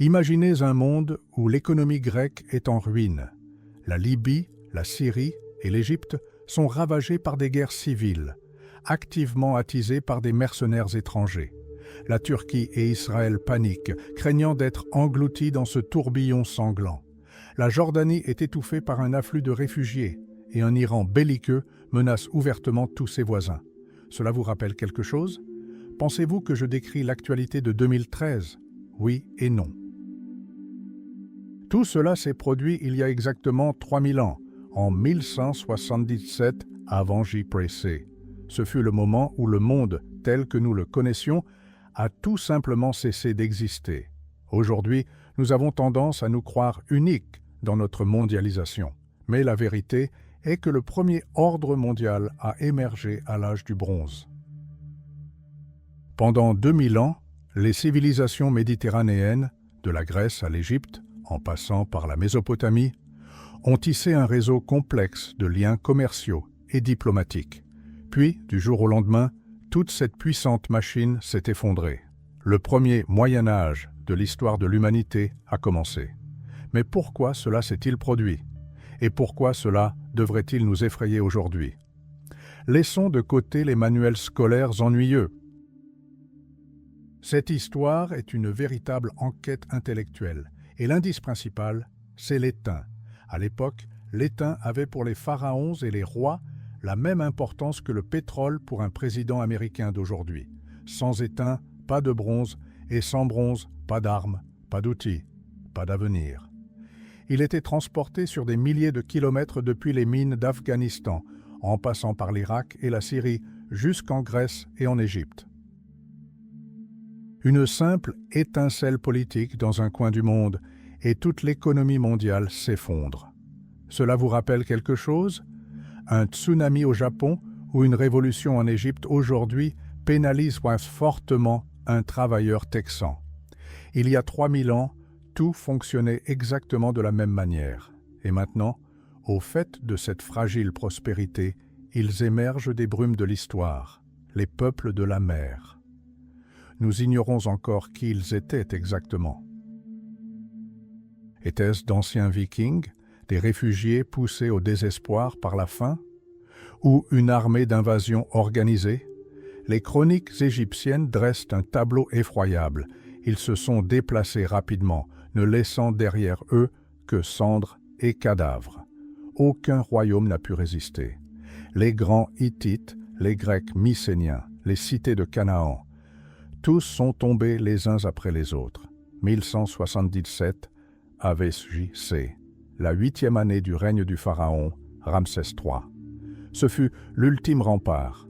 Imaginez un monde où l'économie grecque est en ruine. La Libye, la Syrie et l'Égypte sont ravagées par des guerres civiles, activement attisées par des mercenaires étrangers. La Turquie et Israël paniquent, craignant d'être engloutis dans ce tourbillon sanglant. La Jordanie est étouffée par un afflux de réfugiés et un Iran belliqueux menace ouvertement tous ses voisins. Cela vous rappelle quelque chose? Pensez-vous que je décris l'actualité de 2013? Oui et non. Tout cela s'est produit il y a exactement 3000 ans, en 1177 avant J.P.C. Ce fut le moment où le monde, tel que nous le connaissions, a tout simplement cessé d'exister. Aujourd'hui, nous avons tendance à nous croire uniques dans notre mondialisation. Mais la vérité est que le premier ordre mondial a émergé à l'âge du bronze. Pendant 2000 ans, les civilisations méditerranéennes, de la Grèce à l'Égypte, en passant par la Mésopotamie, ont tissé un réseau complexe de liens commerciaux et diplomatiques. Puis, du jour au lendemain, toute cette puissante machine s'est effondrée. Le premier Moyen Âge de l'histoire de l'humanité a commencé. Mais pourquoi cela s'est-il produit? Et pourquoi cela devrait-il nous effrayer aujourd'hui? Laissons de côté les manuels scolaires ennuyeux. Cette histoire est une véritable enquête intellectuelle, et l'indice principal, c'est l'étain. À l'époque, l'étain avait pour les pharaons et les rois la même importance que le pétrole pour un président américain d'aujourd'hui. Sans étain, pas de bronze, et sans bronze, pas d'armes, pas d'outils, pas d'avenir. Il était transporté sur des milliers de kilomètres depuis les mines d'Afghanistan, en passant par l'Irak et la Syrie, jusqu'en Grèce et en Égypte. Une simple étincelle politique dans un coin du monde et toute l'économie mondiale s'effondre. Cela vous rappelle quelque chose? Un tsunami au Japon ou une révolution en Égypte aujourd'hui pénalise fortement un travailleur texan. Il y a 3000 ans, tout fonctionnait exactement de la même manière. Et maintenant, au fait de cette fragile prospérité, ils émergent des brumes de l'histoire, les peuples de la mer. Nous ignorons encore qui ils étaient exactement. Étaient-ce d'anciens vikings, des réfugiés poussés au désespoir par la faim, ou une armée d'invasion organisée? Les chroniques égyptiennes dressent un tableau effroyable. Ils se sont déplacés rapidement, ne laissant derrière eux que cendres et cadavres. Aucun royaume n'a pu résister. Les grands Hittites, les Grecs mycéniens, les cités de Canaan, tous sont tombés les uns après les autres. 1177 avait J.C., la 8e année du règne du pharaon Ramsès III. Ce fut l'ultime rempart.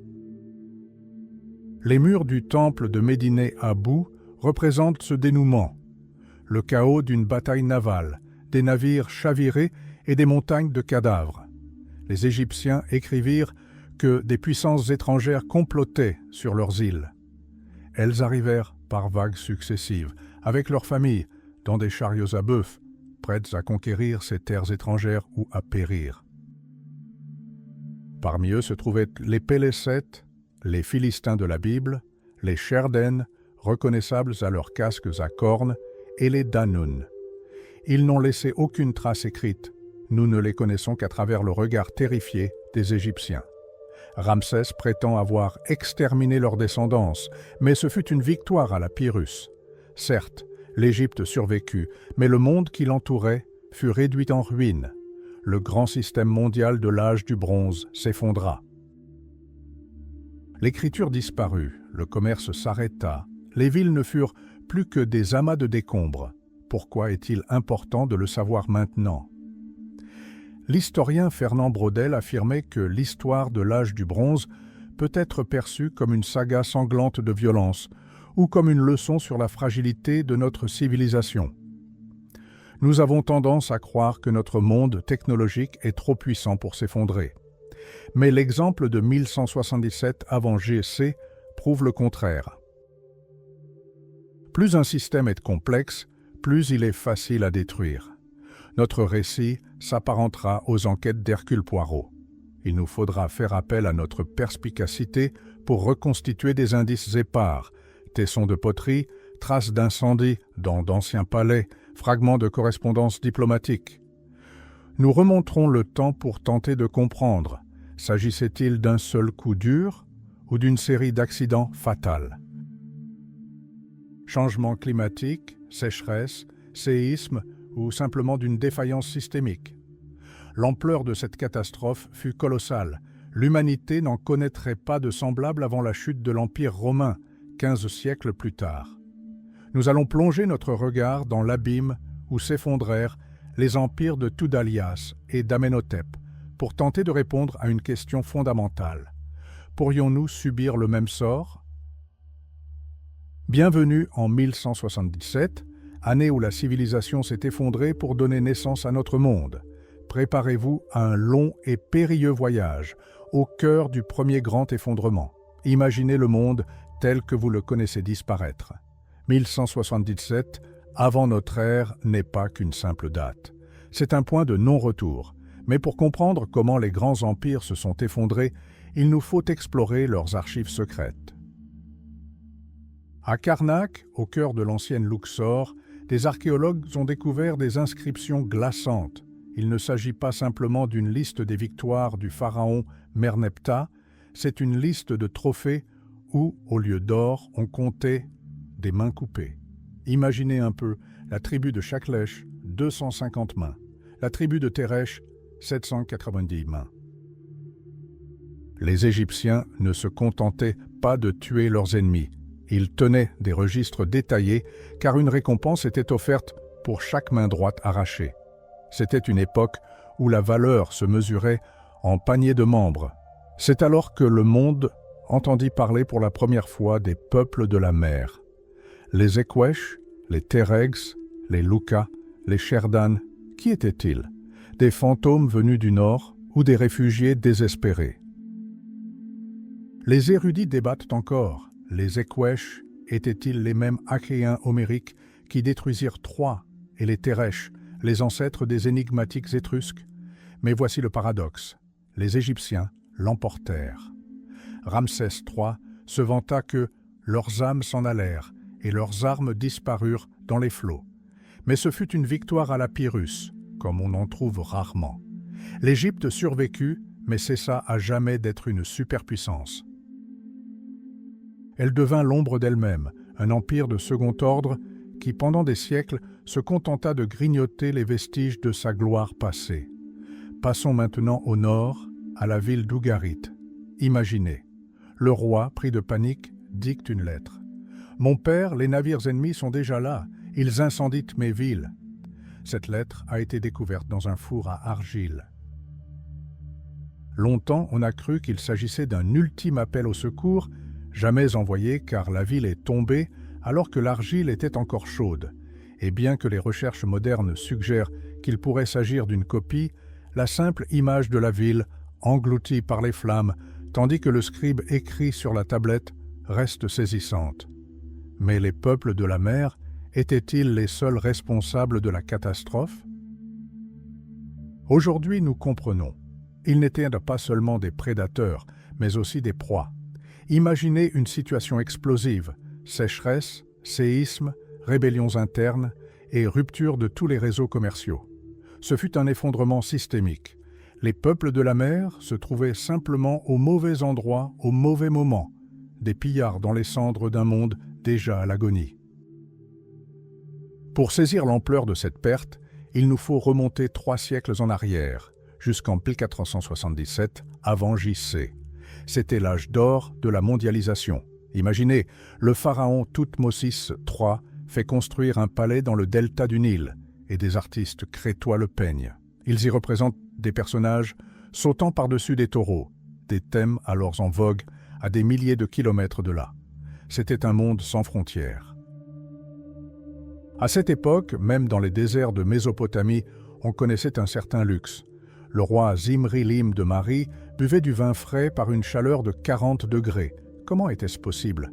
Les murs du temple de Médine-Abou représentent ce dénouement, le chaos d'une bataille navale, des navires chavirés et des montagnes de cadavres. Les Égyptiens écrivirent que des puissances étrangères complotaient sur leurs îles. Elles arrivèrent par vagues successives, avec leurs familles, dans des chariots à bœuf, prêtes à conquérir ces terres étrangères ou à périr. Parmi eux se trouvaient les Pélésètes, les Philistins de la Bible, les Cherdènes, reconnaissables à leurs casques à cornes, et les Danun. Ils n'ont laissé aucune trace écrite. Nous ne les connaissons qu'à travers le regard terrifié des Égyptiens. Ramsès prétend avoir exterminé leur descendance, mais ce fut une victoire à la Pyrrhus. Certes, l'Égypte survécut, mais le monde qui l'entourait fut réduit en ruine. Le grand système mondial de l'âge du bronze s'effondra. L'écriture disparut, le commerce s'arrêta, les villes ne furent plus que des amas de décombres. Pourquoi est-il important de le savoir maintenant? L'historien Fernand Braudel affirmait que l'histoire de l'âge du bronze peut être perçue comme une saga sanglante de violence ou comme une leçon sur la fragilité de notre civilisation. Nous avons tendance à croire que notre monde technologique est trop puissant pour s'effondrer. Mais l'exemple de 1177 avant J.C. prouve le contraire. Plus un système est complexe, plus il est facile à détruire. Notre récit s'apparentera aux enquêtes d'Hercule Poirot. Il nous faudra faire appel à notre perspicacité pour reconstituer des indices épars, tessons de poterie, traces d'incendie dans d'anciens palais, fragments de correspondances diplomatiques. Nous remonterons le temps pour tenter de comprendre. S'agissait-il d'un seul coup dur ou d'une série d'accidents fatals? Changement climatique, sécheresse, séisme ou simplement d'une défaillance systémique? L'ampleur de cette catastrophe fut colossale. L'humanité n'en connaîtrait pas de semblable avant la chute de l'Empire romain, 15 siècles plus tard. Nous allons plonger notre regard dans l'abîme où s'effondrèrent les empires de Tudhalias et d'Amenhotep pour tenter de répondre à une question fondamentale. Pourrions-nous subir le même sort? Bienvenue en 1177, année où la civilisation s'est effondrée pour donner naissance à notre monde. Préparez-vous à un long et périlleux voyage au cœur du premier grand effondrement. Imaginez le monde tel que vous le connaissez disparaître. 1177, avant notre ère, n'est pas qu'une simple date. C'est un point de non-retour. Mais pour comprendre comment les grands empires se sont effondrés, il nous faut explorer leurs archives secrètes. À Karnak, au cœur de l'ancienne Luxor, des archéologues ont découvert des inscriptions glaçantes. Il ne s'agit pas simplement d'une liste des victoires du pharaon Merneptah, c'est une liste de trophées où, au lieu d'or, on comptait des mains coupées. Imaginez un peu, la tribu de Shaklesh, 250 mains. La tribu de Teresh, 790 mains. Les Égyptiens ne se contentaient pas de tuer leurs ennemis. Ils tenaient des registres détaillés car une récompense était offerte pour chaque main droite arrachée. C'était une époque où la valeur se mesurait en paniers de membres. C'est alors que le monde entendit parler pour la première fois des peuples de la mer. Les Ekwesh, les Teregs, les Luka, les Sherdan, qui étaient-ils? Des fantômes venus du nord ou des réfugiés désespérés? Les érudits débattent encore. Les Ekwesh étaient-ils les mêmes Achéens homériques qui détruisirent Troie, et les Teresh, les ancêtres des énigmatiques Étrusques? Mais voici le paradoxe. Les Égyptiens l'emportèrent. Ramsès III se vanta que leurs âmes s'en allèrent et leurs armes disparurent dans les flots. Mais ce fut une victoire à la Pyrrhus, comme on en trouve rarement. L'Égypte survécut, mais cessa à jamais d'être une superpuissance. Elle devint l'ombre d'elle-même, un empire de second ordre qui, pendant des siècles, se contenta de grignoter les vestiges de sa gloire passée. Passons maintenant au nord, à la ville d'Ougarit. Imaginez, le roi, pris de panique, dicte une lettre. « Mon père, les navires ennemis sont déjà là, ils incendient mes villes. » Cette lettre a été découverte dans un four à argile. Longtemps, on a cru qu'il s'agissait d'un ultime appel au secours, jamais envoyé car la ville est tombée alors que l'argile était encore chaude. Et bien que les recherches modernes suggèrent qu'il pourrait s'agir d'une copie, la simple image de la ville, engloutie par les flammes, tandis que le scribe écrit sur la tablette, reste saisissante. Mais les peuples de la mer étaient-ils les seuls responsables de la catastrophe? Aujourd'hui, nous comprenons. Ils n'étaient pas seulement des prédateurs, mais aussi des proies. Imaginez une situation explosive, sécheresse, séisme, rébellions internes et rupture de tous les réseaux commerciaux. Ce fut un effondrement systémique. Les peuples de la mer se trouvaient simplement au mauvais endroit, au mauvais moment, des pillards dans les cendres d'un monde déjà à l'agonie. Pour saisir l'ampleur de cette perte, il nous faut remonter 3 siècles en arrière, jusqu'en 1477, avant J.C. C'était l'âge d'or de la mondialisation. Imaginez, le pharaon Thoutmôsis III fait construire un palais dans le delta du Nil, et des artistes crétois le peignent. Ils y représentent des personnages sautant par-dessus des taureaux, des thèmes alors en vogue à des milliers de kilomètres de là. C'était un monde sans frontières. À cette époque, même dans les déserts de Mésopotamie, on connaissait un certain luxe. Le roi Zimri-Lim de Mari buvait du vin frais par une chaleur de 40 degrés. Comment était-ce possible?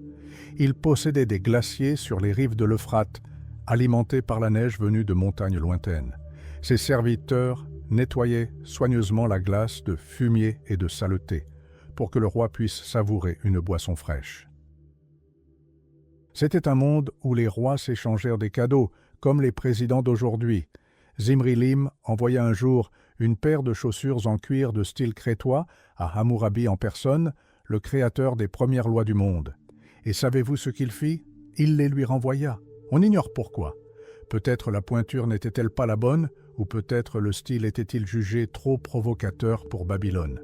Il possédait des glaciers sur les rives de l'Euphrate, alimentés par la neige venue de montagnes lointaines. Ses serviteurs nettoyaient soigneusement la glace de fumier et de saleté, pour que le roi puisse savourer une boisson fraîche. C'était un monde où les rois s'échangèrent des cadeaux, comme les présidents d'aujourd'hui. Zimri-Lim envoya un jour une paire de chaussures en cuir de style crétois à Hammurabi en personne, le créateur des premières lois du monde. Et savez-vous ce qu'il fit? Il les lui renvoya. On ignore pourquoi. Peut-être la pointure n'était-elle pas la bonne, ou peut-être le style était-il jugé trop provocateur pour Babylone.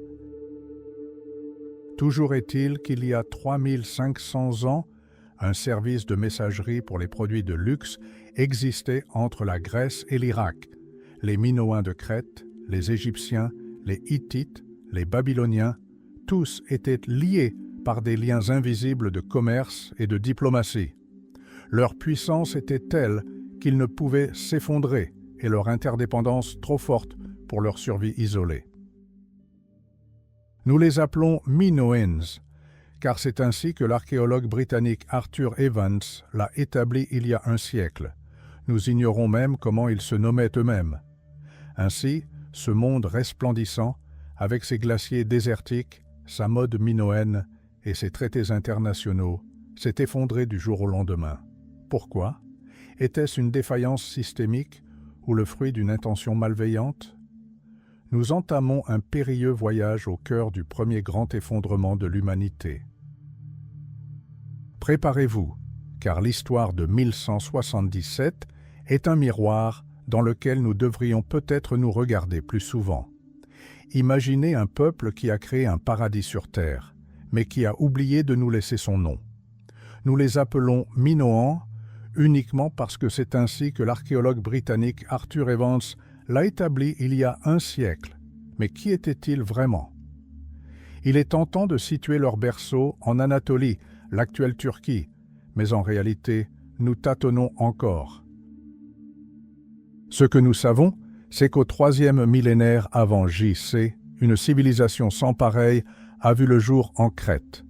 Toujours est-il qu'il y a 3500 ans, un service de messagerie pour les produits de luxe existait entre la Grèce et l'Irak. Les Minoens de Crète, les Égyptiens, les Hittites, les Babyloniens, tous étaient liés par des liens invisibles de commerce et de diplomatie. Leur puissance était telle qu'ils ne pouvaient s'effondrer et leur interdépendance trop forte pour leur survie isolée. Nous les appelons Minoans, car c'est ainsi que l'archéologue britannique Arthur Evans l'a établi il y a un siècle. Nous ignorons même comment ils se nommaient eux-mêmes. Ainsi, ce monde resplendissant, avec ses glaciers désertiques, sa mode minoenne et ses traités internationaux, s'est effondré du jour au lendemain. Pourquoi? Était-ce une défaillance systémique ou le fruit d'une intention malveillante? Nous entamons un périlleux voyage au cœur du premier grand effondrement de l'humanité. Préparez-vous, car l'histoire de 1177 est un miroir dans lequel nous devrions peut-être nous regarder plus souvent. Imaginez un peuple qui a créé un paradis sur terre, mais qui a oublié de nous laisser son nom. Nous les appelons Minoans uniquement parce que c'est ainsi que l'archéologue britannique Arthur Evans l'a établi il y a un siècle. Mais qui étaient-ils vraiment? Il est tentant de situer leur berceau en Anatolie, l'actuelle Turquie, mais en réalité, nous tâtonnons encore. Ce que nous savons, c'est qu'au troisième millénaire avant J.C., une civilisation sans pareille a vu le jour en Crète.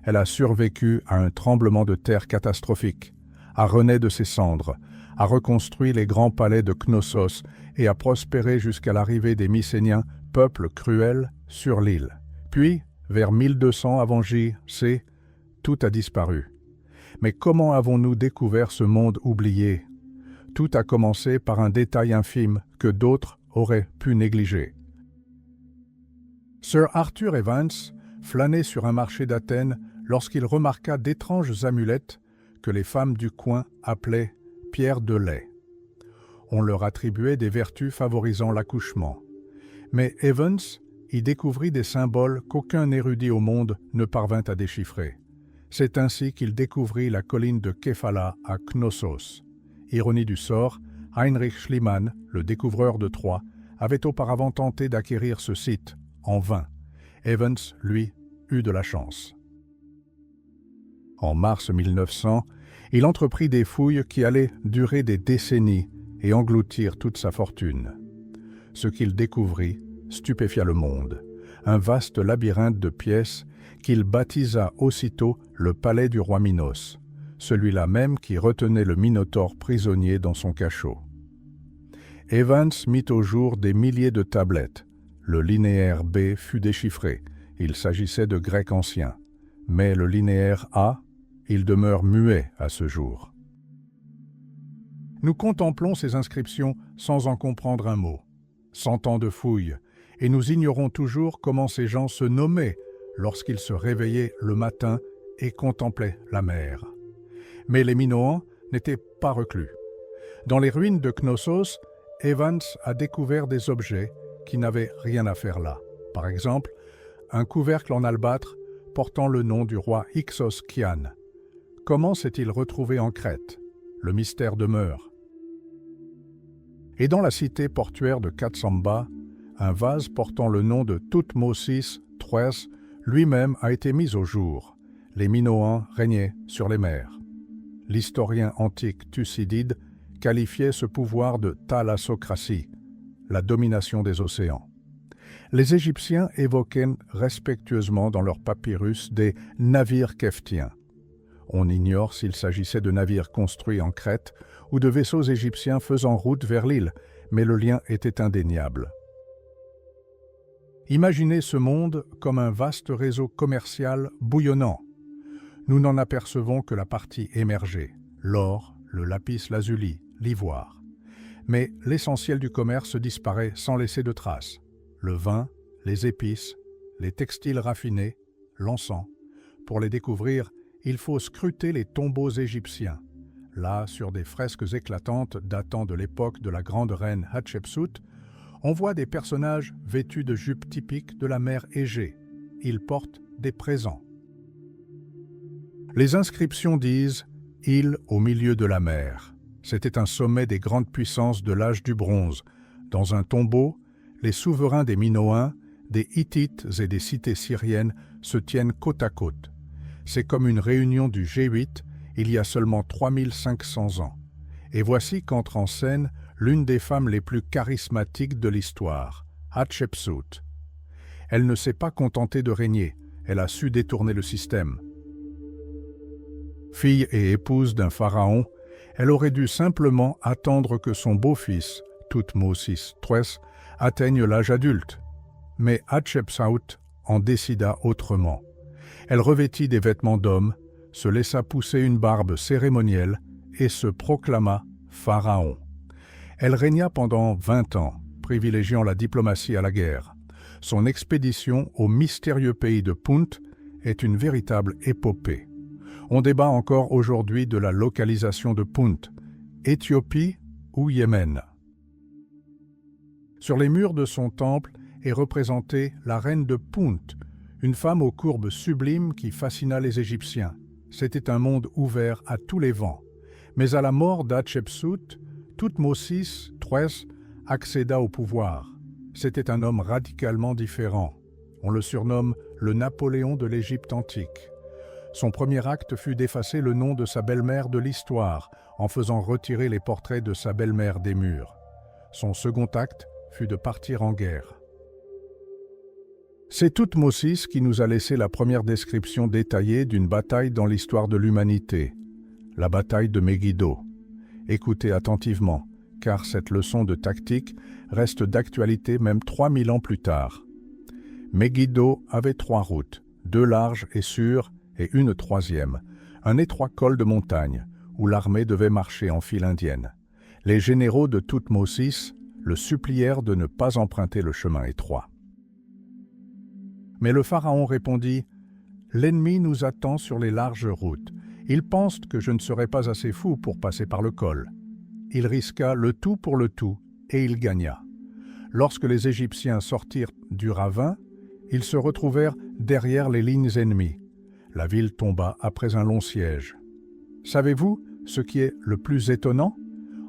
Elle a survécu à un tremblement de terre catastrophique, a renaît de ses cendres, a reconstruit les grands palais de Knossos et a prospéré jusqu'à l'arrivée des Mycéniens, peuple cruel, sur l'île. Puis, vers 1200 avant J.C., tout a disparu. Mais comment avons-nous découvert ce monde oublié? Tout a commencé par un détail infime que d'autres auraient pu négliger. Sir Arthur Evans flânait sur un marché d'Athènes lorsqu'il remarqua d'étranges amulettes que les femmes du coin appelaient « pierres de lait ». On leur attribuait des vertus favorisant l'accouchement. Mais Evans y découvrit des symboles qu'aucun érudit au monde ne parvint à déchiffrer. C'est ainsi qu'il découvrit la colline de Képhala à Knossos. Ironie du sort, Heinrich Schliemann, le découvreur de Troie, avait auparavant tenté d'acquérir ce site, en vain. Evans, lui, eut de la chance. En mars 1900, il entreprit des fouilles qui allaient durer des décennies et engloutir toute sa fortune. Ce qu'il découvrit stupéfia le monde, un vaste labyrinthe de pièces qu'il baptisa aussitôt le palais du roi Minos, celui-là même qui retenait le Minotaure prisonnier dans son cachot. Evans mit au jour des milliers de tablettes. Le linéaire B fut déchiffré, il s'agissait de grec ancien, mais le linéaire A, il demeure muet à ce jour. Nous contemplons ces inscriptions sans en comprendre un mot. 100 ans de fouilles, et nous ignorons toujours comment ces gens se nommaient lorsqu'ils se réveillaient le matin et contemplaient la mer. Mais les Minoans n'étaient pas reclus. Dans les ruines de Knossos, Evans a découvert des objets qui n'avaient rien à faire là. Par exemple, un couvercle en albâtre portant le nom du roi Hyksos Kian. Comment s'est-il retrouvé en Crète? Le mystère demeure. Et dans la cité portuaire de Katsamba, un vase portant le nom de Thoutmôsis III lui-même a été mis au jour. Les Minoans régnaient sur les mers. L'historien antique Thucydide qualifiait ce pouvoir de thalassocratie, la domination des océans. Les Égyptiens évoquaient respectueusement dans leurs papyrus des navires kéftiens. On ignore s'il s'agissait de navires construits en Crète ou de vaisseaux égyptiens faisant route vers l'île, mais le lien était indéniable. Imaginez ce monde comme un vaste réseau commercial bouillonnant. Nous n'en apercevons que la partie émergée, l'or, le lapis-lazuli, l'ivoire. Mais l'essentiel du commerce disparaît sans laisser de traces. Le vin, les épices, les textiles raffinés, l'encens. Pour les découvrir, il faut scruter les tombeaux égyptiens. Là, sur des fresques éclatantes datant de l'époque de la grande reine Hatshepsut, on voit des personnages vêtus de jupes typiques de la mer Égée. Ils portent des présents. Les inscriptions disent « île au milieu de la mer ». C'était un sommet des grandes puissances de l'âge du bronze. Dans un tombeau, les souverains des Minoens, des Hittites et des cités syriennes se tiennent côte à côte. C'est comme une réunion du G8 il y a seulement 3500 ans. Et voici qu'entre en scène l'une des femmes les plus charismatiques de l'histoire, Hatshepsut. Elle ne s'est pas contentée de régner, elle a su détourner le système. Fille et épouse d'un pharaon, elle aurait dû simplement attendre que son beau-fils, Thoutmôsis III, atteigne l'âge adulte. Mais Hatshepsut en décida autrement. Elle revêtit des vêtements d'homme, se laissa pousser une barbe cérémonielle et se proclama pharaon. Elle régna pendant 20 ans, privilégiant la diplomatie à la guerre. Son expédition au mystérieux pays de Punt est une véritable épopée. On débat encore aujourd'hui de la localisation de Punt, Éthiopie ou Yémen. Sur les murs de son temple est représentée la reine de Punt, une femme aux courbes sublimes qui fascina les Égyptiens. C'était un monde ouvert à tous les vents. Mais à la mort d'Hatshepsut, Thoutmôsis III accéda au pouvoir. C'était un homme radicalement différent. On le surnomme le Napoléon de l'Égypte antique. Son premier acte fut d'effacer le nom de sa belle-mère de l'histoire, en faisant retirer les portraits de sa belle-mère des murs. Son second acte fut de partir en guerre. C'est Thoutmôsis qui nous a laissé la première description détaillée d'une bataille dans l'histoire de l'humanité, la bataille de Megiddo. Écoutez attentivement, car cette leçon de tactique reste d'actualité même 3000 ans plus tard. Megiddo avait 3 routes, 2 larges et sûres et une troisième, un étroit col de montagne où l'armée devait marcher en file indienne. Les généraux de Thoutmôsis le supplièrent de ne pas emprunter le chemin étroit. Mais le pharaon répondit « L'ennemi nous attend sur les larges routes. Il pense que je ne serai pas assez fou pour passer par le col. » Il risqua le tout pour le tout, et il gagna. Lorsque les Égyptiens sortirent du ravin, ils se retrouvèrent derrière les lignes ennemies. La ville tomba après un long siège. Savez-vous ce qui est le plus étonnant?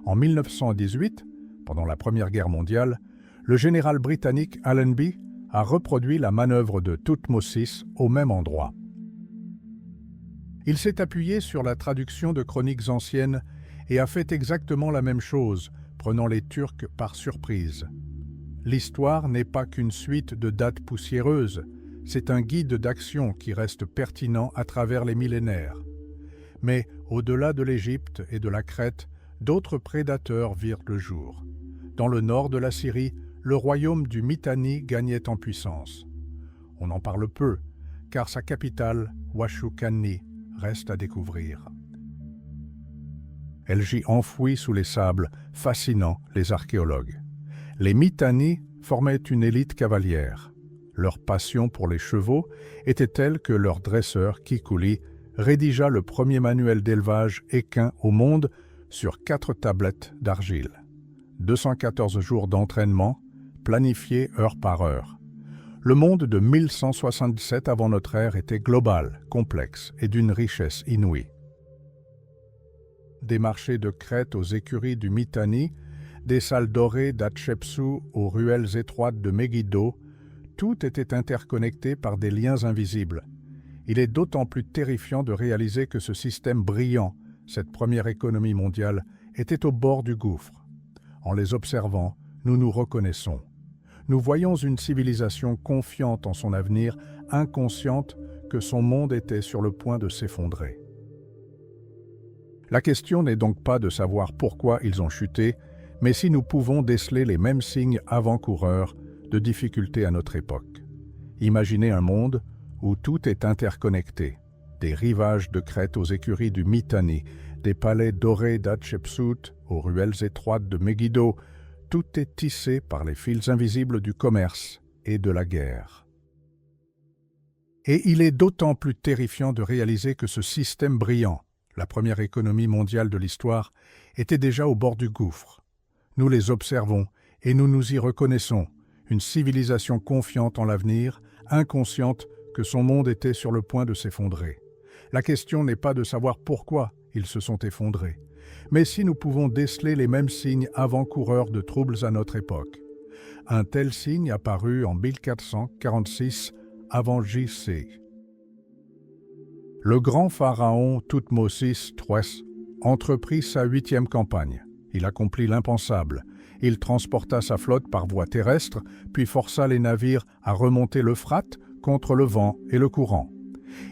En 1918, pendant la Première Guerre mondiale, le général britannique Allenby a reproduit la manœuvre de Thoutmôsis au même endroit. Il s'est appuyé sur la traduction de chroniques anciennes et a fait exactement la même chose, prenant les Turcs par surprise. L'histoire n'est pas qu'une suite de dates poussiéreuses, c'est un guide d'action qui reste pertinent à travers les millénaires. Mais au-delà de l'Égypte et de la Crète, d'autres prédateurs virent le jour. Dans le nord de la Syrie, le royaume du Mitanni gagnait en puissance. On en parle peu, car sa capitale, Ouachoukanni, reste à découvrir. Elle gît enfouie sous les sables, fascinant les archéologues. Les Mitanni formaient une élite cavalière. Leur passion pour les chevaux était telle que leur dresseur, Kikouli, rédigea le premier manuel d'élevage équin au monde sur 4 tablettes d'argile. 214 jours d'entraînement, planifiés heure par heure. Le monde de 1177 avant notre ère était global, complexe et d'une richesse inouïe. Des marchés de Crète aux écuries du Mitanni, des salles dorées d'Hatshepsut aux ruelles étroites de Megiddo, tout était interconnecté par des liens invisibles. Il est d'autant plus terrifiant de réaliser que ce système brillant, cette première économie mondiale, était au bord du gouffre. En les observant, nous nous reconnaissons. Nous voyons une civilisation confiante en son avenir, inconsciente que son monde était sur le point de s'effondrer. La question n'est donc pas de savoir pourquoi ils ont chuté, mais si nous pouvons déceler les mêmes signes avant-coureurs de difficultés à notre époque. Imaginez un monde où tout est interconnecté. des rivages de Crète aux écuries du Mitanni, des palais dorés d'Hatchepsout aux ruelles étroites de Megiddo, tout est tissé par les fils invisibles du commerce et de la guerre. Et il est d'autant plus terrifiant de réaliser que ce système brillant, la première économie mondiale de l'histoire, était déjà au bord du gouffre. Nous les observons et nous nous y reconnaissons, une civilisation confiante en l'avenir, inconsciente que son monde était sur le point de s'effondrer. La question n'est pas de savoir pourquoi ils se sont effondrés, mais si nous pouvons déceler les mêmes signes avant-coureurs de troubles à notre époque. Un tel signe apparut en 1446 avant J.C. Le grand pharaon Thoutmôsis III entreprit sa 8e campagne. Il accomplit l'impensable. Il transporta sa flotte par voie terrestre, puis força les navires à remonter l'Euphrate contre le vent et le courant.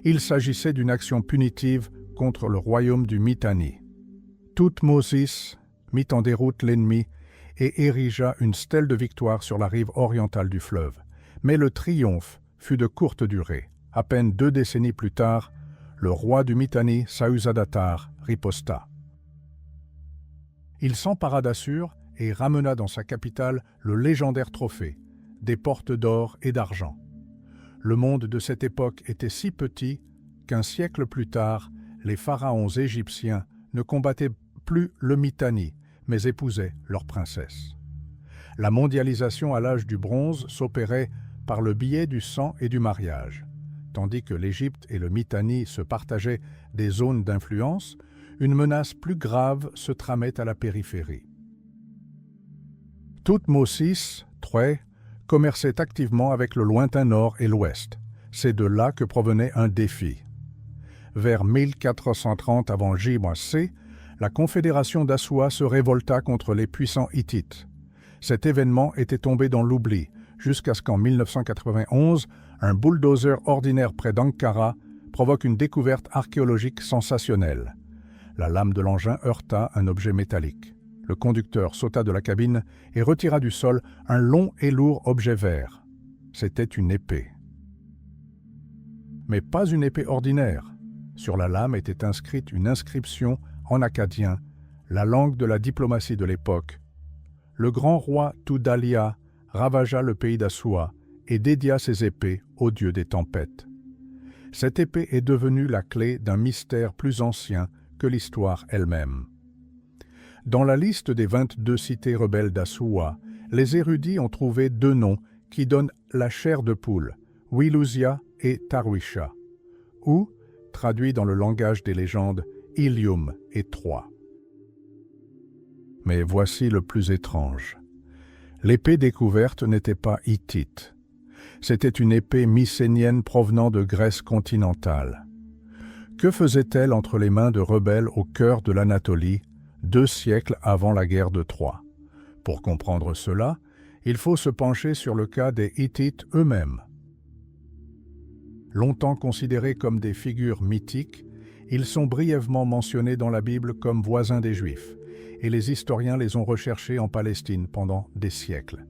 Il s'agissait d'une action punitive contre le royaume du Mitanni. Thoutmôsis mit en déroute l'ennemi et érigea une stèle de victoire sur la rive orientale du fleuve. Mais le triomphe fut de courte durée. À peine 2 décennies plus tard, le roi du Mitanni, Sahusadatar, riposta. Il s'empara d'Assur et ramena dans sa capitale le légendaire trophée, des portes d'or et d'argent. Le monde de cette époque était si petit qu'un siècle plus tard, les pharaons égyptiens ne combattaient plus le Mitanni, mais épousaient leur princesse. La mondialisation à l'âge du bronze s'opérait par le biais du sang et du mariage. Tandis que l'Égypte et le Mitanni se partageaient des zones d'influence, une menace plus grave se tramait à la périphérie. Thoutmôsis III commerçait activement avec le lointain nord et l'ouest. C'est de là que provenait un défi. Vers 1430 avant J-C, la confédération d'Assoua se révolta contre les puissants Hittites. Cet événement était tombé dans l'oubli, jusqu'à ce qu'en 1991, un bulldozer ordinaire près d'Ankara provoque une découverte archéologique sensationnelle. La lame de l'engin heurta un objet métallique. Le conducteur sauta de la cabine et retira du sol un long et lourd objet vert. C'était une épée. Mais pas une épée ordinaire. Sur la lame était inscrite une inscription en akkadien, la langue de la diplomatie de l'époque. Le grand roi Tudhaliya ravagea le pays d'Assoua et dédia ses épées au dieu des tempêtes. Cette épée est devenue la clé d'un mystère plus ancien que l'histoire elle-même. Dans la liste des 22 cités rebelles d'Assoua, les érudits ont trouvé 2 noms qui donnent la chair de poule, Wilusia et Tarwisha, ou, traduit dans le langage des légendes, Ilium et Troie. Mais voici le plus étrange. L'épée découverte n'était pas hittite. C'était une épée mycénienne provenant de Grèce continentale. Que faisait-elle entre les mains de rebelles au cœur de l'Anatolie, 2 siècles avant la guerre de Troie? Pour comprendre cela, il faut se pencher sur le cas des Hittites eux-mêmes. Longtemps considérés comme des figures mythiques, ils sont brièvement mentionnés dans la Bible comme voisins des Juifs, et les historiens les ont recherchés en Palestine pendant des siècles.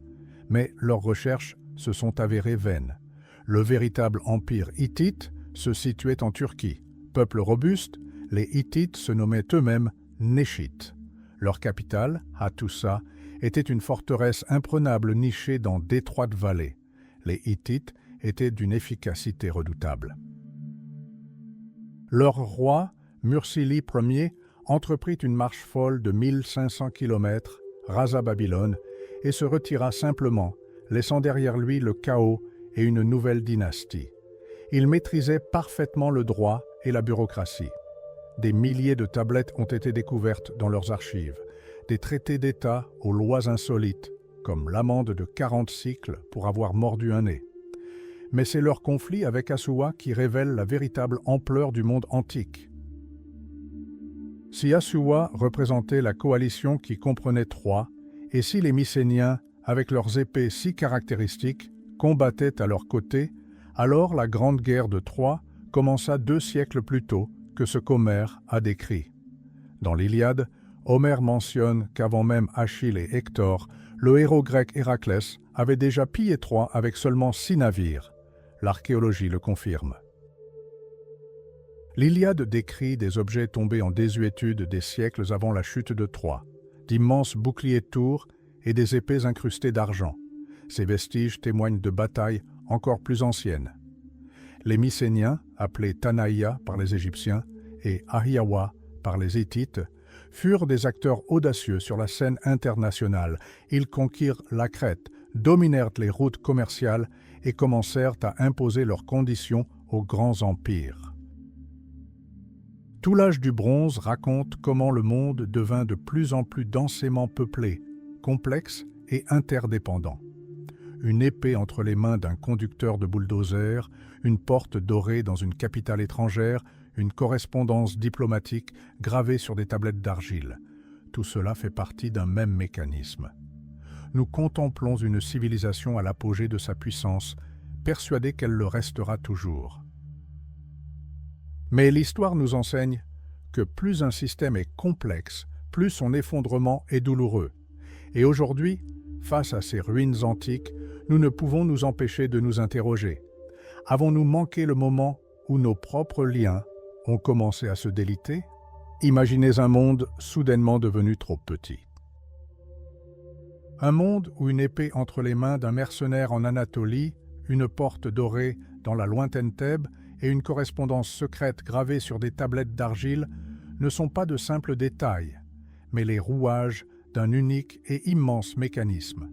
Mais leurs recherches se sont avérées vaines. Le véritable empire hittite se situait en Turquie. Peuple robuste, les Hittites se nommaient eux-mêmes Néchites. Leur capitale, Hattusa, était une forteresse imprenable nichée dans d'étroites vallées. Les Hittites étaient d'une efficacité redoutable. Leur roi, Mursili Ier, entreprit une marche folle de 1500 km, rasa Babylone, et se retira simplement, laissant derrière lui le chaos et une nouvelle dynastie. Il maîtrisait parfaitement le droit et la bureaucratie. Des milliers de tablettes ont été découvertes dans leurs archives, des traités d'État aux lois insolites, comme l'amende de 40 cycles pour avoir mordu un nez. Mais c'est leur conflit avec Assoua qui révèle la véritable ampleur du monde antique. Si Assoua représentait la coalition qui comprenait Troie, et si les Mycéniens, avec leurs épées si caractéristiques, combattaient à leur côté, alors la grande guerre de Troie commença 2 siècles plus tôt que ce qu'Homère a décrit. Dans l'Iliade, Homère mentionne qu'avant même Achille et Hector, le héros grec Héraclès avait déjà pillé Troie avec seulement 6 navires. L'archéologie le confirme. L'Iliade décrit des objets tombés en désuétude des siècles avant la chute de Troie, d'immenses boucliers de tours et des épées incrustées d'argent. Ces vestiges témoignent de batailles encore plus anciennes. Les Mycéniens, appelés Tanaïa par les Égyptiens et Ahiawa par les Hittites, furent des acteurs audacieux sur la scène internationale. Ils conquirent la Crète, dominèrent les routes commerciales et commencèrent à imposer leurs conditions aux grands empires. Tout l'âge du bronze raconte comment le monde devint de plus en plus densément peuplé, complexe et interdépendant. Une épée entre les mains d'un conducteur de bulldozer, une porte dorée dans une capitale étrangère, une correspondance diplomatique gravée sur des tablettes d'argile. Tout cela fait partie d'un même mécanisme. Nous contemplons une civilisation à l'apogée de sa puissance, persuadés qu'elle le restera toujours. Mais l'histoire nous enseigne que plus un système est complexe, plus son effondrement est douloureux. Et aujourd'hui, face à ces ruines antiques, nous ne pouvons nous empêcher de nous interroger. Avons-nous manqué le moment où nos propres liens ont commencé à se déliter? Imaginez un monde soudainement devenu trop petit. Un monde où une épée entre les mains d'un mercenaire en Anatolie, une porte dorée dans la lointaine Thèbes et une correspondance secrète gravée sur des tablettes d'argile ne sont pas de simples détails, mais les rouages d'un unique et immense mécanisme.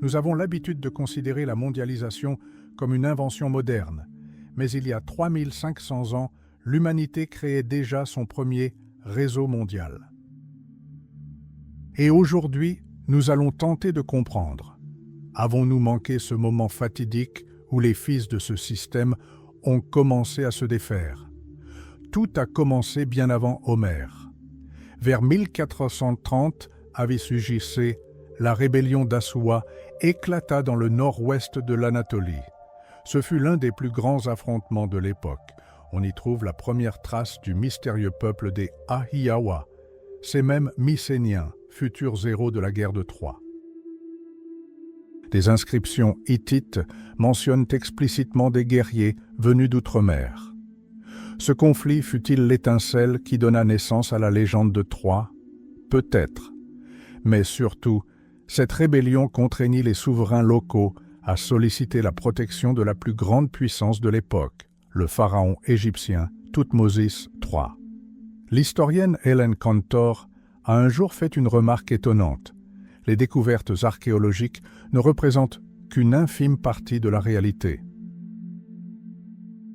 Nous avons l'habitude de considérer la mondialisation comme une invention moderne, mais il y a 3500 ans, l'humanité créait déjà son premier réseau mondial. Et aujourd'hui, nous allons tenter de comprendre. Avons-nous manqué ce moment fatidique où les fils de ce système ont commencé à se défaire? Tout a commencé bien avant Homère. Vers 1430, Avis-Ugicée, la rébellion d'Assoua éclata dans le nord-ouest de l'Anatolie. Ce fut l'un des plus grands affrontements de l'époque. On y trouve la première trace du mystérieux peuple des Ahiawa, ces mêmes Mycéniens, futurs héros de la guerre de Troie. Des inscriptions hittites mentionnent explicitement des guerriers venus d'outre-mer. Ce conflit fut-il l'étincelle qui donna naissance à la légende de Troie? Peut-être. Mais surtout, cette rébellion contraignit les souverains locaux à solliciter la protection de la plus grande puissance de l'époque, le pharaon égyptien Thoutmôsis III. L'historienne Hélène Cantor a un jour fait une remarque étonnante. Les découvertes archéologiques ne représentent qu'une infime partie de la réalité.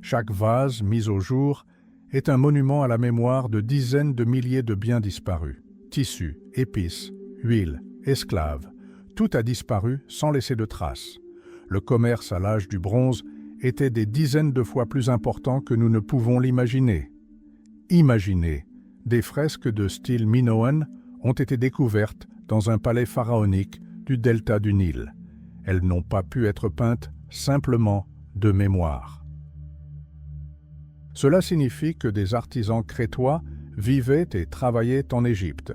Chaque vase mis au jour est un monument à la mémoire de dizaines de milliers de biens disparus. Tissus, épices, huile, esclaves, tout a disparu sans laisser de traces. Le commerce à l'âge du bronze était des dizaines de fois plus important que nous ne pouvons l'imaginer. Imaginez, des fresques de style minoen ont été découvertes dans un palais pharaonique du delta du Nil. Elles n'ont pas pu être peintes simplement de mémoire. Cela signifie que des artisans crétois vivaient et travaillaient en Égypte,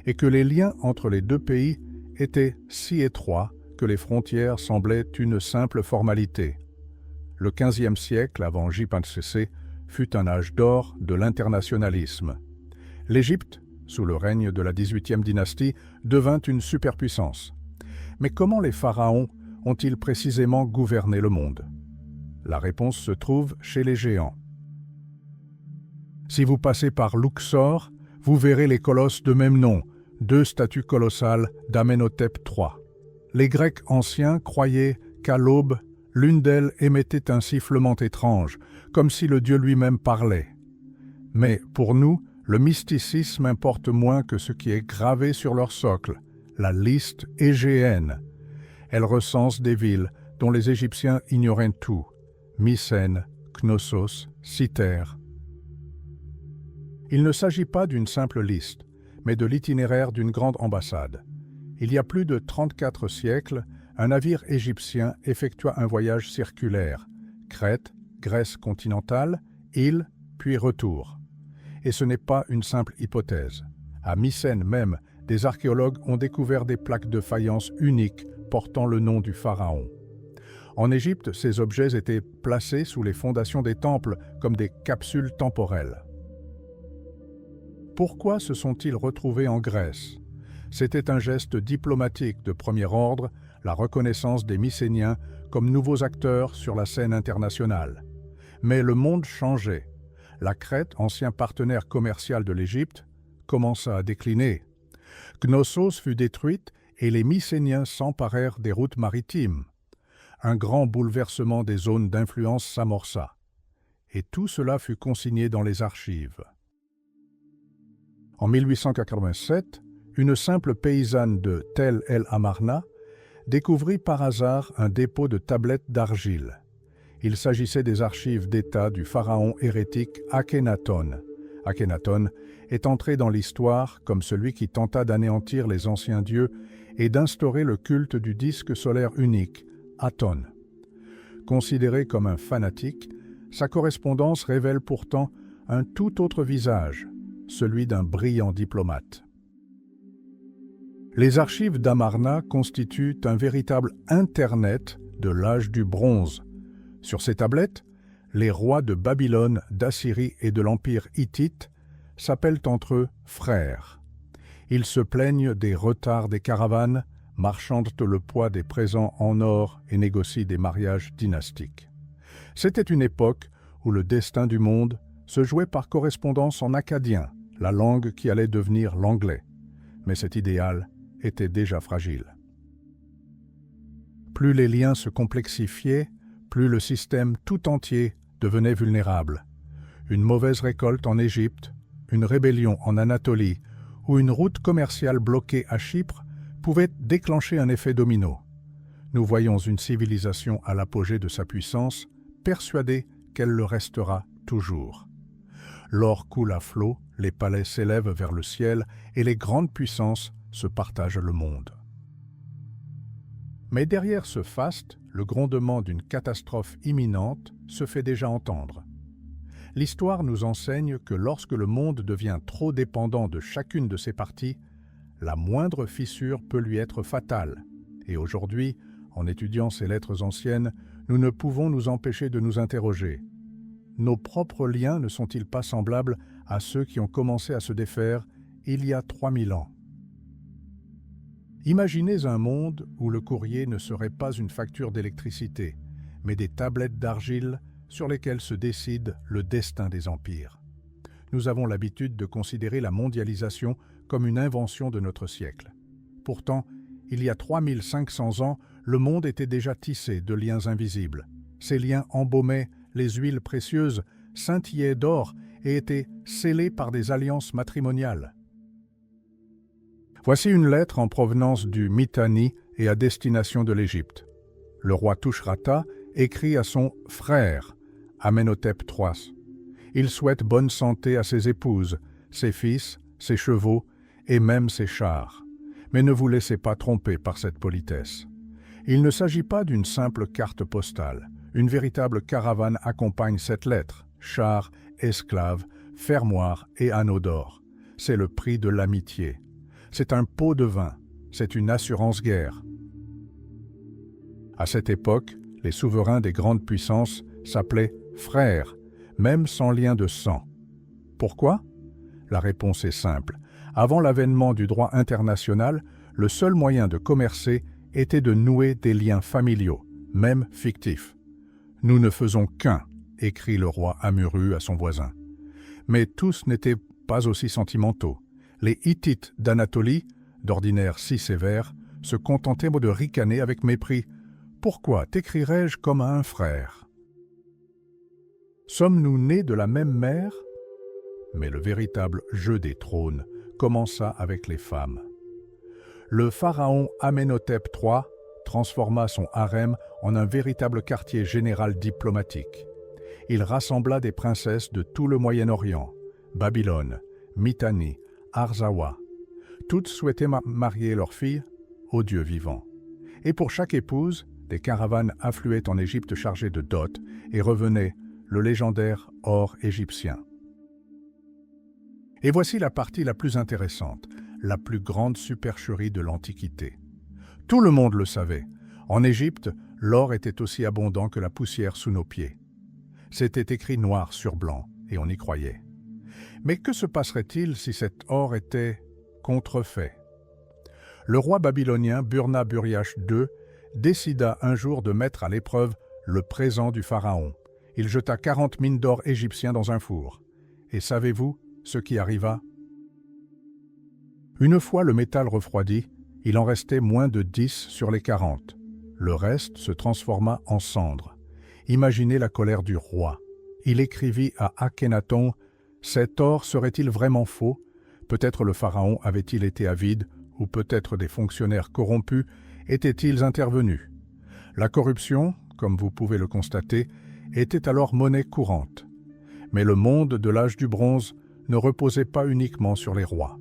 et que les liens entre les deux pays étaient si étroits que les frontières semblaient une simple formalité. Le XVe siècle avant J.P. fut un âge d'or de l'internationalisme. L'Égypte, sous le règne de la XVIIIe dynastie, devint une superpuissance. Mais comment les pharaons ont-ils précisément gouverné le monde? La réponse se trouve chez les géants. Si vous passez par Luxor, vous verrez les colosses de même nom, 2 statues colossales d'Amenhotep III. Les Grecs anciens croyaient qu'à l'aube, l'une d'elles émettait un sifflement étrange, comme si le dieu lui-même parlait. Mais pour nous, le mysticisme importe moins que ce qui est gravé sur leur socle, la liste égéenne. Elle recense des villes dont les Égyptiens ignoraient tout, Mycène, Knossos, Cythère. Il ne s'agit pas d'une simple liste, mais de l'itinéraire d'une grande ambassade. Il y a plus de 34 siècles, un navire égyptien effectua un voyage circulaire, Crète, Grèce continentale, île, puis retour. Et ce n'est pas une simple hypothèse. À Mycène même, des archéologues ont découvert des plaques de faïence uniques portant le nom du pharaon. En Égypte, ces objets étaient placés sous les fondations des temples comme des capsules temporelles. Pourquoi se sont-ils retrouvés en Grèce? C'était un geste diplomatique de premier ordre, la reconnaissance des Mycéniens comme nouveaux acteurs sur la scène internationale. Mais le monde changeait. La Crète, ancien partenaire commercial de l'Égypte, commença à décliner. Knossos fut détruite et les Mycéniens s'emparèrent des routes maritimes. Un grand bouleversement des zones d'influence s'amorça. Et tout cela fut consigné dans les archives. En 1887, une simple paysanne de Tel El Amarna découvrit par hasard un dépôt de tablettes d'argile. Il s'agissait des archives d'État du pharaon hérétique Akhénaton. Akhénaton est entré dans l'histoire comme celui qui tenta d'anéantir les anciens dieux et d'instaurer le culte du disque solaire unique, Aton. Considéré comme un fanatique, sa correspondance révèle pourtant un tout autre visage, celui d'un brillant diplomate. Les archives d'Amarna constituent un véritable Internet de l'âge du bronze. Sur ces tablettes, les rois de Babylone, d'Assyrie et de l'Empire hittite s'appellent entre eux frères. Ils se plaignent des retards des caravanes, marchandent le poids des présents en or et négocient des mariages dynastiques. C'était une époque où le destin du monde se jouait par correspondance en akkadien, la langue qui allait devenir l'anglais. Mais cet idéal était déjà fragile. Plus les liens se complexifiaient, plus le système tout entier devenait vulnérable. Une mauvaise récolte en Égypte, une rébellion en Anatolie ou une route commerciale bloquée à Chypre pouvaient déclencher un effet domino. Nous voyons une civilisation à l'apogée de sa puissance, persuadée qu'elle le restera toujours. L'or coule à flot, les palais s'élèvent vers le ciel et les grandes puissances se partagent le monde. Mais derrière ce faste, le grondement d'une catastrophe imminente se fait déjà entendre. L'histoire nous enseigne que lorsque le monde devient trop dépendant de chacune de ses parties, la moindre fissure peut lui être fatale. Et aujourd'hui, en étudiant ces lettres anciennes, nous ne pouvons nous empêcher de nous interroger. Nos propres liens ne sont-ils pas semblables à ceux qui ont commencé à se défaire il y a 3000 ans? Imaginez un monde où le courrier ne serait pas une facture d'électricité, mais des tablettes d'argile sur lesquelles se décide le destin des empires. Nous avons l'habitude de considérer la mondialisation comme une invention de notre siècle. Pourtant, il y a 3500 ans, le monde était déjà tissé de liens invisibles. Ces liens embaumaient les huiles précieuses, scintillaient d'or et étaient scellés par des alliances matrimoniales. Voici une lettre en provenance du Mitanni et à destination de l'Égypte. Le roi Tushratta écrit à son frère, Amenhotep III. Il souhaite bonne santé à ses épouses, ses fils, ses chevaux et même ses chars. Mais ne vous laissez pas tromper par cette politesse. Il ne s'agit pas d'une simple carte postale. Une véritable caravane accompagne cette lettre. Chars, esclaves, fermoirs et anneaux d'or. C'est le prix de l'amitié. C'est un pot de vin. C'est une assurance-guerre. À cette époque, les souverains des grandes puissances s'appelaient frères, même sans lien de sang. Pourquoi? La réponse est simple. Avant l'avènement du droit international, le seul moyen de commercer était de nouer des liens familiaux, même fictifs. « Nous ne faisons qu'un », écrit le roi Amurru à son voisin. Mais tous n'étaient pas aussi sentimentaux. Les Hittites d'Anatolie, d'ordinaire si sévères, se contentaient de ricaner avec mépris. « Pourquoi t'écrirais-je comme à un frère ?» Sommes-nous nés de la même mère? Mais le véritable jeu des trônes commença avec les femmes. Le pharaon Amenhotep III transforma son harem en un véritable quartier général diplomatique. Il rassembla des princesses de tout le Moyen-Orient, Babylone, Mitanni, Arzawa. Toutes souhaitaient marier leurs filles au Dieu vivant. Et pour chaque épouse, des caravanes affluaient en Égypte chargées de dot et revenaient le légendaire or égyptien. Et voici la partie la plus intéressante, la plus grande supercherie de l'Antiquité. Tout le monde le savait. En Égypte, l'or était aussi abondant que la poussière sous nos pieds. C'était écrit noir sur blanc, et on y croyait. Mais que se passerait-il si cet or était contrefait? Le roi babylonien Burna-Buriach II décida un jour de mettre à l'épreuve le présent du pharaon. Il jeta 40 mines d'or égyptiens dans un four. Et savez-vous ce qui arriva? Une fois le métal refroidi, il en restait moins de 10 sur les 40. Le reste se transforma en cendres. Imaginez la colère du roi. Il écrivit à Akhénaton « Cet or serait-il vraiment faux? Peut-être le pharaon avait-il été avide, ou peut-être des fonctionnaires corrompus étaient-ils intervenus. La corruption, comme vous pouvez le constater, était alors monnaie courante. Mais le monde de l'âge du bronze ne reposait pas uniquement sur les rois.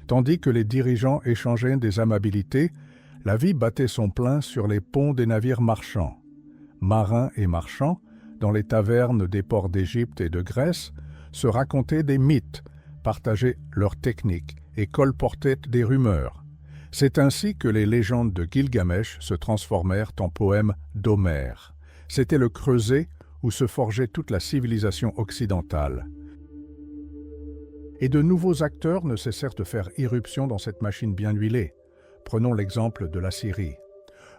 Tandis que les dirigeants échangeaient des amabilités, la vie battait son plein sur les ponts des navires marchands. Marins et marchands, dans les tavernes des ports d'Égypte et de Grèce, se racontaient des mythes, partageaient leurs techniques et colportaient des rumeurs. C'est ainsi que les légendes de Gilgamesh se transformèrent en poèmes d'Homère. C'était le creuset où se forgeait toute la civilisation occidentale. Et de nouveaux acteurs ne cessèrent de faire irruption dans cette machine bien huilée. Prenons l'exemple de la Syrie.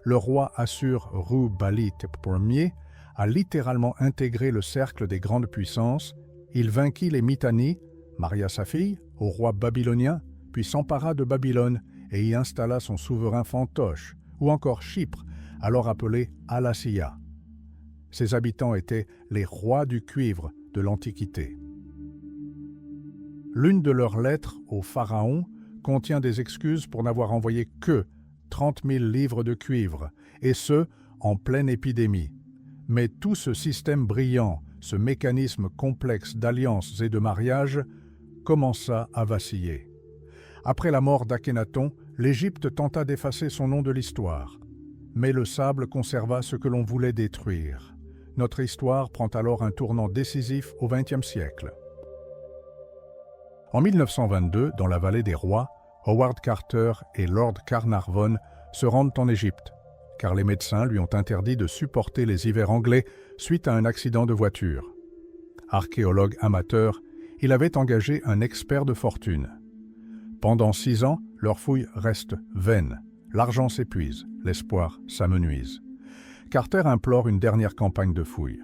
Le roi Assur-Ru-Ballit Ier a littéralement intégré le cercle des grandes puissances. Il vainquit les Mitanni, maria sa fille, au roi babylonien, puis s'empara de Babylone et y installa son souverain fantoche, ou encore Chypre, alors appelé Alassia. Ses habitants étaient les rois du cuivre de l'Antiquité. L'une de leurs lettres au pharaon contient des excuses pour n'avoir envoyé que 30 000 livres de cuivre, et ce, en pleine épidémie. Mais tout ce système brillant, ce mécanisme complexe d'alliances et de mariages, commença à vaciller. Après la mort d'Akhénaton, l'Égypte tenta d'effacer son nom de l'histoire. Mais le sable conserva ce que l'on voulait détruire. Notre histoire prend alors un tournant décisif au XXe siècle. En 1922, dans la vallée des rois, Howard Carter et Lord Carnarvon se rendent en Égypte, car les médecins lui ont interdit de supporter les hivers anglais suite à un accident de voiture. Archéologue amateur, il avait engagé un expert de fortune. Pendant 6 ans, leurs fouilles restent vaines. L'argent s'épuise, l'espoir s'amenuise. Carter implore une dernière campagne de fouilles.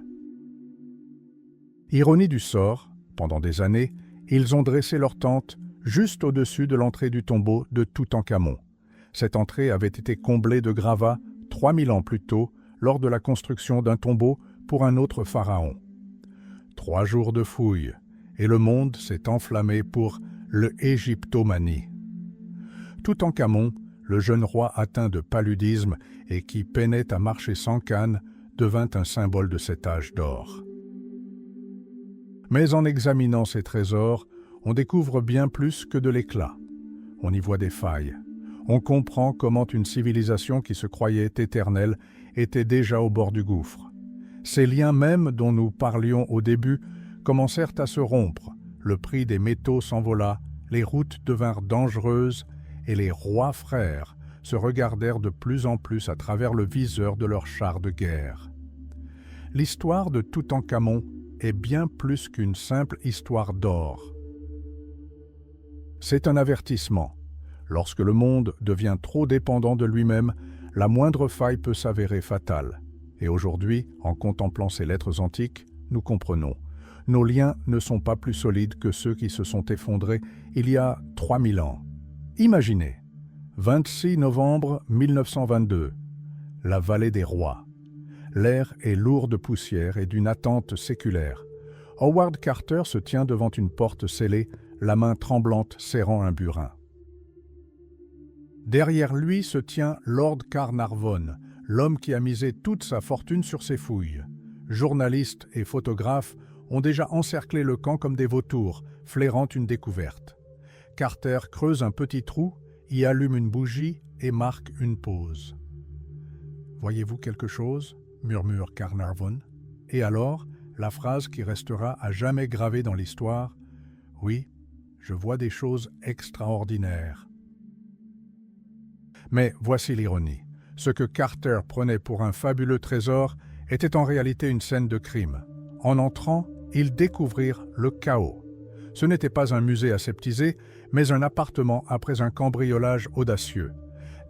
Ironie du sort, pendant des années, ils ont dressé leur tente juste au-dessus de l'entrée du tombeau de Toutankhamon. Cette entrée avait été comblée de gravats 3000 ans plus tôt lors de la construction d'un tombeau pour un autre pharaon. 3 jours de fouilles, et le monde s'est enflammé pour le Égyptomanie. Toutankhamon, le jeune roi atteint de paludisme et qui peinait à marcher sans canne, devint un symbole de cet âge d'or. Mais en examinant ces trésors, on découvre bien plus que de l'éclat. On y voit des failles. On comprend comment une civilisation qui se croyait éternelle était déjà au bord du gouffre. Ces liens mêmes dont nous parlions au début commencèrent à se rompre. Le prix des métaux s'envola, les routes devinrent dangereuses et les rois frères se regardèrent de plus en plus à travers le viseur de leurs chars de guerre. L'histoire de Toutankhamon est bien plus qu'une simple histoire d'or. C'est un avertissement. Lorsque le monde devient trop dépendant de lui-même, la moindre faille peut s'avérer fatale. Et aujourd'hui, en contemplant ces lettres antiques, nous comprenons. Nos liens ne sont pas plus solides que ceux qui se sont effondrés il y a 3000 ans. Imaginez, 26 novembre 1922, la vallée des rois. L'air est lourd de poussière et d'une attente séculaire. Howard Carter se tient devant une porte scellée, la main tremblante serrant un burin. Derrière lui se tient Lord Carnarvon, l'homme qui a misé toute sa fortune sur ses fouilles. Journalistes et photographes ont déjà encerclé le camp comme des vautours, flairant une découverte. Carter creuse un petit trou, y allume une bougie et marque une pause. « Voyez-vous quelque chose ?» murmure Carnarvon. Et alors, la phrase qui restera à jamais gravée dans l'histoire, « Oui, je vois des choses extraordinaires. » Mais voici l'ironie. Ce que Carter prenait pour un fabuleux trésor était en réalité une scène de crime. En entrant, ils découvrirent le chaos. Ce n'était pas un musée aseptisé, mais un appartement après un cambriolage audacieux.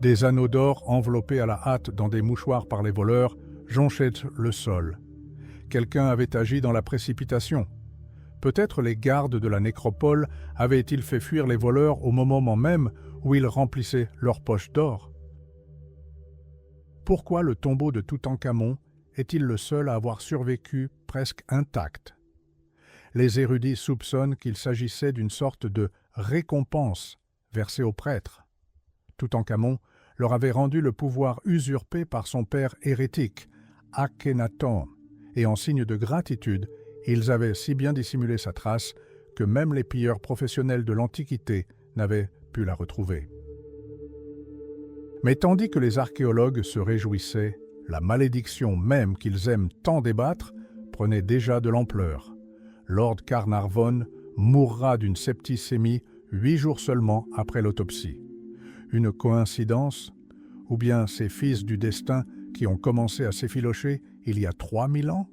Des anneaux d'or enveloppés à la hâte dans des mouchoirs par les voleurs jonchaient le sol. Quelqu'un avait agi dans la précipitation. Peut-être les gardes de la nécropole avaient-ils fait fuir les voleurs au moment même où ils remplissaient leurs poches d'or. Pourquoi le tombeau de Toutankhamon est-il le seul à avoir survécu presque intact? Les érudits soupçonnent qu'il s'agissait d'une sorte de récompense versée aux prêtres. Toutankhamon leur avait rendu le pouvoir usurpé par son père hérétique, Akhenaton, et en signe de gratitude, ils avaient si bien dissimulé sa trace que même les pilleurs professionnels de l'Antiquité n'avaient pu la retrouver. Mais tandis que les archéologues se réjouissaient, la malédiction même qu'ils aiment tant débattre prenait déjà de l'ampleur. Lord Carnarvon mourra d'une septicémie 8 jours seulement après l'autopsie. Une coïncidence? Ou bien ces fils du destin qui ont commencé à s'effilocher il y a 3000 ans?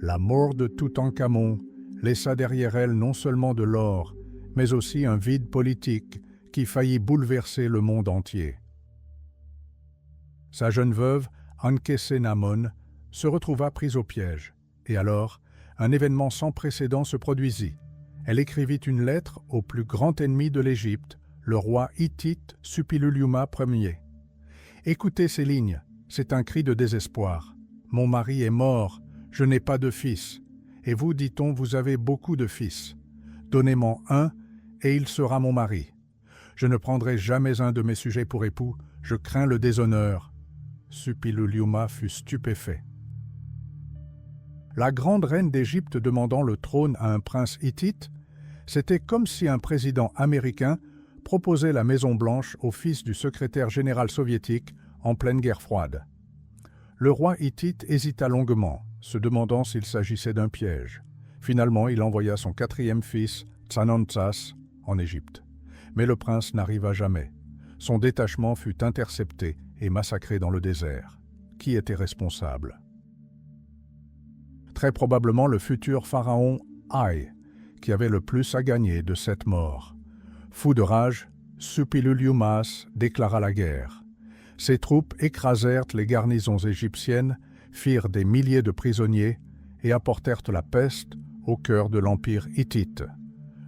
La mort de Toutankhamon laissa derrière elle non seulement de l'or, mais aussi un vide politique qui faillit bouleverser le monde entier. Sa jeune veuve, Ankhesenamon, se retrouva prise au piège, et alors, un événement sans précédent se produisit. Elle écrivit une lettre au plus grand ennemi de l'Égypte, le roi hittite Suppiluliuma Ier. Écoutez ces lignes, c'est un cri de désespoir. « Mon mari est mort, je n'ai pas de fils. Et vous, dit-on, vous avez beaucoup de fils. Donnez-m'en un, et il sera mon mari. Je ne prendrai jamais un de mes sujets pour époux, je crains le déshonneur. » Suppiluliuma fut stupéfait. La grande reine d'Égypte demandant le trône à un prince hittite, c'était comme si un président américain proposait la Maison-Blanche au fils du secrétaire général soviétique en pleine guerre froide. Le roi hittite hésita longuement, se demandant s'il s'agissait d'un piège. Finalement, il envoya son 4e fils, Tsanantzas, en Égypte. Mais le prince n'arriva jamais. Son détachement fut intercepté et massacré dans le désert. Qui était responsable? Très probablement le futur pharaon Haï, qui avait le plus à gagner de cette mort. Fou de rage, Suppiluliumas déclara la guerre. Ses troupes écrasèrent les garnisons égyptiennes, firent des milliers de prisonniers et apportèrent la peste au cœur de l'empire hittite.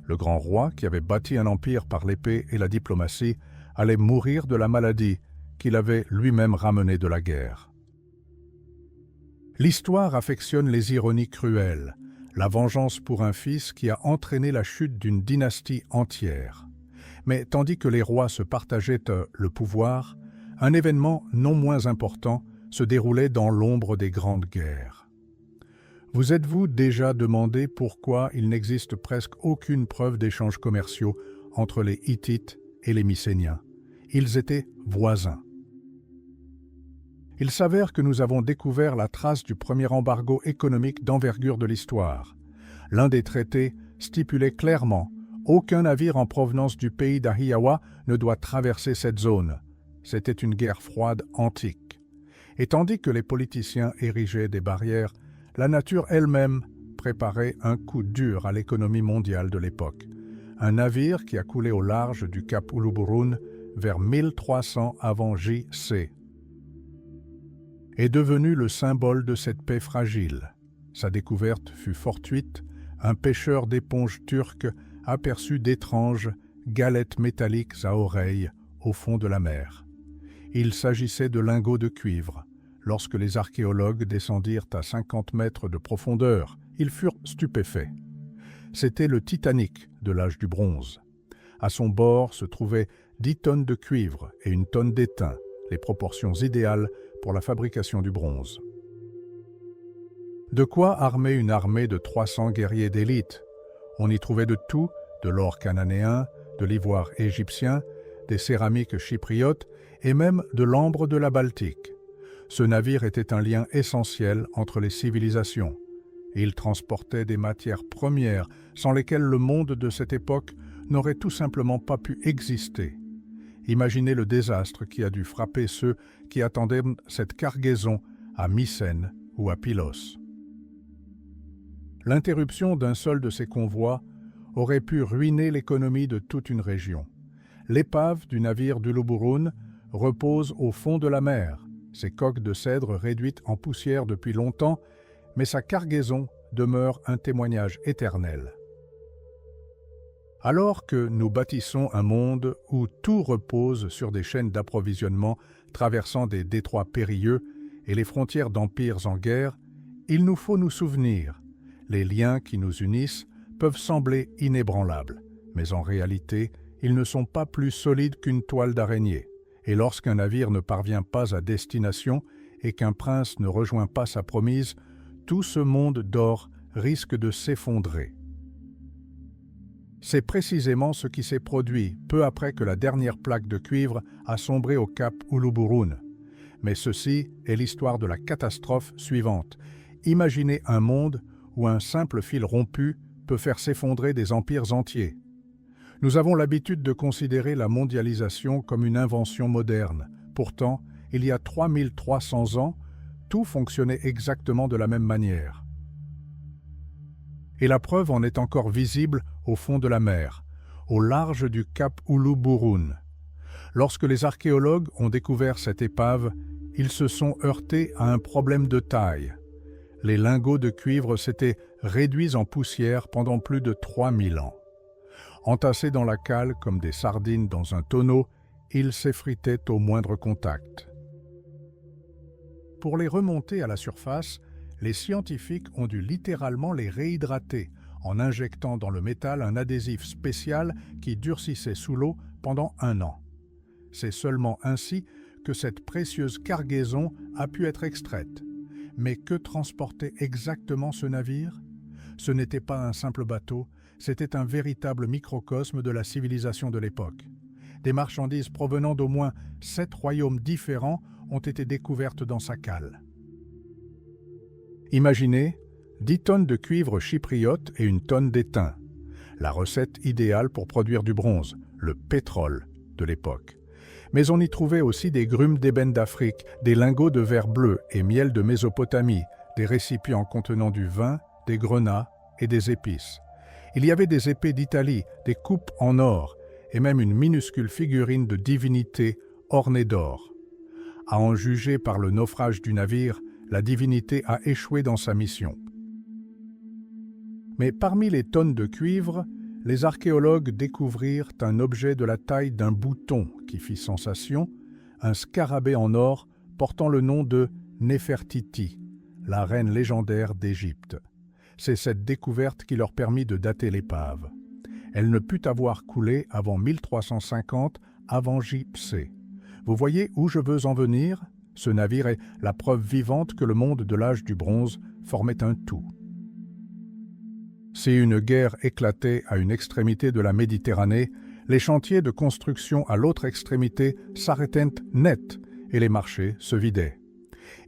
Le grand roi, qui avait bâti un empire par l'épée et la diplomatie, allait mourir de la maladie qu'il avait lui-même ramenée de la guerre. L'histoire affectionne les ironies cruelles, la vengeance pour un fils qui a entraîné la chute d'une dynastie entière. Mais tandis que les rois se partageaient le pouvoir, un événement non moins important se déroulait dans l'ombre des grandes guerres. Vous êtes-vous déjà demandé pourquoi il n'existe presque aucune preuve d'échanges commerciaux entre les Hittites et les Mycéniens? Ils étaient voisins. Il s'avère que nous avons découvert la trace du premier embargo économique d'envergure de l'histoire. L'un des traités stipulait clairement « Aucun navire en provenance du pays d'Ahiyawa ne doit traverser cette zone ». C'était une guerre froide antique. Et tandis que les politiciens érigeaient des barrières, la nature elle-même préparait un coup dur à l'économie mondiale de l'époque. Un navire qui a coulé au large du cap Uluburun vers 1300 avant J.C. est devenu le symbole de cette paix fragile. Sa découverte fut fortuite, un pêcheur d'éponges turques aperçut d'étranges galettes métalliques à oreilles au fond de la mer. Il s'agissait de lingots de cuivre. Lorsque les archéologues descendirent à 50 mètres de profondeur, ils furent stupéfaits. C'était le Titanic de l'âge du bronze. À son bord se trouvaient 10 tonnes de cuivre et 1 tonne d'étain, les proportions idéales pour la fabrication du bronze. De quoi armer une armée de 300 guerriers d'élite? On y trouvait de tout, de l'or cananéen, de l'ivoire égyptien, des céramiques chypriotes et même de l'ambre de la Baltique. Ce navire était un lien essentiel entre les civilisations. Il transportait des matières premières sans lesquelles le monde de cette époque n'aurait tout simplement pas pu exister. Imaginez le désastre qui a dû frapper ceux qui attendaient cette cargaison à Mycène ou à Pylos. L'interruption d'un seul de ces convois aurait pu ruiner l'économie de toute une région. L'épave du navire d'Uluburun repose au fond de la mer, ses coques de cèdre réduites en poussière depuis longtemps, mais sa cargaison demeure un témoignage éternel. Alors que nous bâtissons un monde où tout repose sur des chaînes d'approvisionnement traversant des détroits périlleux et les frontières d'empires en guerre, il nous faut nous souvenir, les liens qui nous unissent peuvent sembler inébranlables, mais en réalité, ils ne sont pas plus solides qu'une toile d'araignée. Et lorsqu'un navire ne parvient pas à destination et qu'un prince ne rejoint pas sa promise, tout ce monde d'or risque de s'effondrer. C'est précisément ce qui s'est produit peu après que la dernière plaque de cuivre a sombré au cap Uluburun. Mais ceci est l'histoire de la catastrophe suivante. Imaginez un monde où un simple fil rompu peut faire s'effondrer des empires entiers. Nous avons l'habitude de considérer la mondialisation comme une invention moderne. Pourtant, il y a 3300 ans, tout fonctionnait exactement de la même manière. Et la preuve en est encore visible au fond de la mer, au large du cap Uluburun. Lorsque les archéologues ont découvert cette épave, ils se sont heurtés à un problème de taille. Les lingots de cuivre s'étaient réduits en poussière pendant plus de 3000 ans. Entassés dans la cale comme des sardines dans un tonneau, ils s'effritaient au moindre contact. Pour les remonter à la surface, les scientifiques ont dû littéralement les réhydrater en injectant dans le métal un adhésif spécial qui durcissait sous l'eau pendant 1 an. C'est seulement ainsi que cette précieuse cargaison a pu être extraite. Mais que transportait exactement ce navire? Ce n'était pas un simple bateau, c'était un véritable microcosme de la civilisation de l'époque. Des marchandises provenant d'au moins 7 royaumes différents ont été découvertes dans sa cale. Imaginez 10 tonnes de cuivre chypriote et 1 tonne d'étain. La recette idéale pour produire du bronze, le pétrole de l'époque. Mais on y trouvait aussi des grumes d'ébène d'Afrique, des lingots de verre bleu et miel de Mésopotamie, des récipients contenant du vin, des grenats et des épices. Il y avait des épées d'Italie, des coupes en or et même une minuscule figurine de divinité ornée d'or. À en juger par le naufrage du navire, la divinité a échoué dans sa mission. Mais parmi les tonnes de cuivre, les archéologues découvrirent un objet de la taille d'un bouton qui fit sensation, un scarabée en or portant le nom de Néfertiti, la reine légendaire d'Égypte. C'est cette découverte qui leur permit de dater l'épave. Elle ne put avoir coulé avant 1350 avant J.P.C. Vous voyez où je veux en venir? Ce navire est la preuve vivante que le monde de l'âge du bronze formait un tout. Si une guerre éclatait à une extrémité de la Méditerranée, les chantiers de construction à l'autre extrémité s'arrêtaient net et les marchés se vidaient.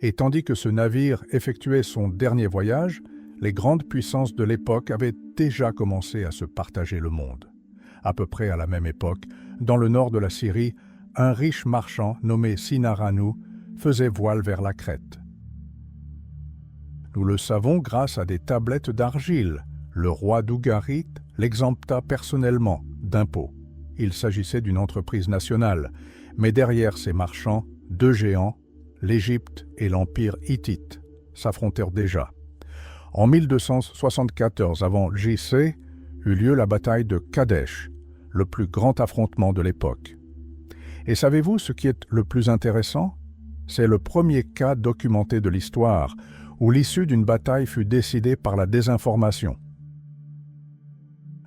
Et tandis que ce navire effectuait son dernier voyage, les grandes puissances de l'époque avaient déjà commencé à se partager le monde. À peu près à la même époque, dans le nord de la Syrie, un riche marchand nommé Sinaranu faisait voile vers la Crète. Nous le savons grâce à des tablettes d'argile. Le roi d'Ougarit l'exempta personnellement d'impôts. Il s'agissait d'une entreprise nationale, mais derrière ces marchands, 2 géants, l'Égypte et l'Empire hittite, s'affrontèrent déjà. En 1274 avant J.C. eut lieu la bataille de Kadesh, le plus grand affrontement de l'époque. Et savez-vous ce qui est le plus intéressant? C'est le premier cas documenté de l'histoire où l'issue d'une bataille fut décidée par la désinformation.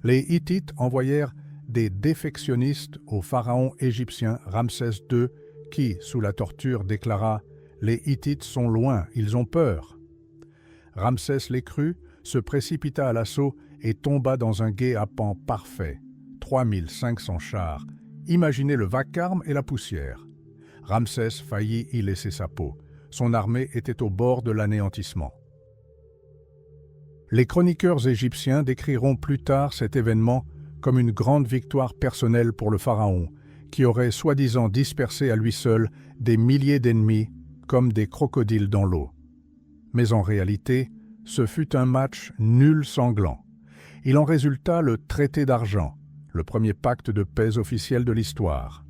Les Hittites envoyèrent des défectionnistes au pharaon égyptien Ramsès II qui, sous la torture, déclara « Les Hittites sont loin, ils ont peur ». Ramsès les crut, se précipita à l'assaut et tomba dans un guet-apens parfait. 3500 chars. Imaginez le vacarme et la poussière. Ramsès faillit y laisser sa peau. Son armée était au bord de l'anéantissement. Les chroniqueurs égyptiens décriront plus tard cet événement comme une grande victoire personnelle pour le pharaon, qui aurait soi-disant dispersé à lui seul des milliers d'ennemis comme des crocodiles dans l'eau. Mais en réalité, ce fut un match nul sanglant. Il en résulta le traité d'argent, le premier pacte de paix officiel de l'histoire.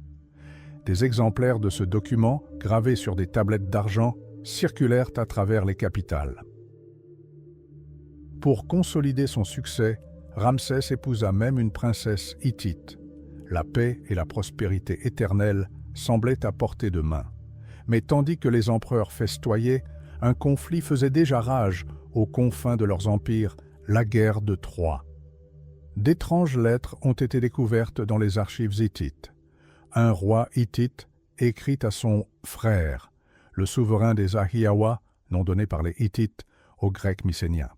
Des exemplaires de ce document, gravés sur des tablettes d'argent, circulèrent à travers les capitales. Pour consolider son succès, Ramsès épousa même une princesse hittite. La paix et la prospérité éternelle semblaient à portée de main. Mais tandis que les empereurs festoyaient, un conflit faisait déjà rage aux confins de leurs empires, la guerre de Troie. D'étranges lettres ont été découvertes dans les archives hittites. Un roi hittite écrit à son frère, le souverain des Ahiawa, nom donné par les Hittites aux Grecs mycéniens.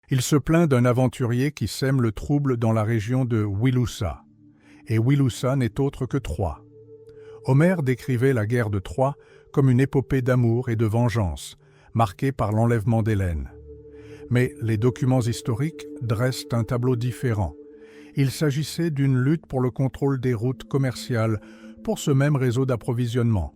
Il se plaint d'un aventurier qui sème le trouble dans la région de Wilusa. Et Wilusa n'est autre que Troie. Homère décrivait la guerre de Troie comme une épopée d'amour et de vengeance, marquée par l'enlèvement d'Hélène. Mais les documents historiques dressent un tableau différent. Il s'agissait d'une lutte pour le contrôle des routes commerciales pour ce même réseau d'approvisionnement.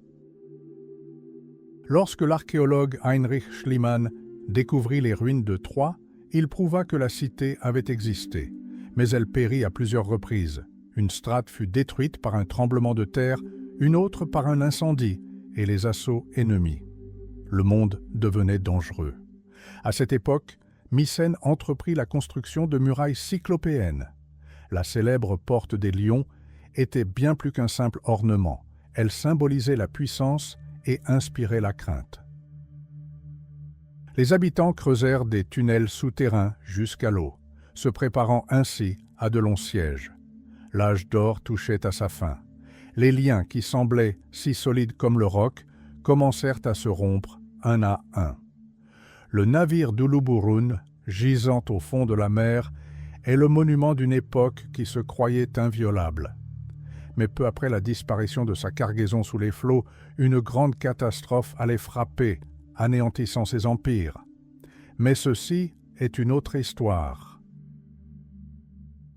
Lorsque l'archéologue Heinrich Schliemann découvrit les ruines de Troie, il prouva que la cité avait existé, mais elle périt à plusieurs reprises. Une strate fut détruite par un tremblement de terre, une autre par un incendie et les assauts ennemis. Le monde devenait dangereux. À cette époque, Mycène entreprit la construction de murailles cyclopéennes. La célèbre porte des lions était bien plus qu'un simple ornement. Elle symbolisait la puissance et inspirait la crainte. Les habitants creusèrent des tunnels souterrains jusqu'à l'eau, se préparant ainsi à de longs sièges. L'âge d'or touchait à sa fin. Les liens qui semblaient si solides comme le roc commencèrent à se rompre un à un. Le navire d'Uluburun, gisant au fond de la mer, est le monument d'une époque qui se croyait inviolable. Mais peu après la disparition de sa cargaison sous les flots, une grande catastrophe allait frapper, anéantissant ses empires. Mais ceci est une autre histoire.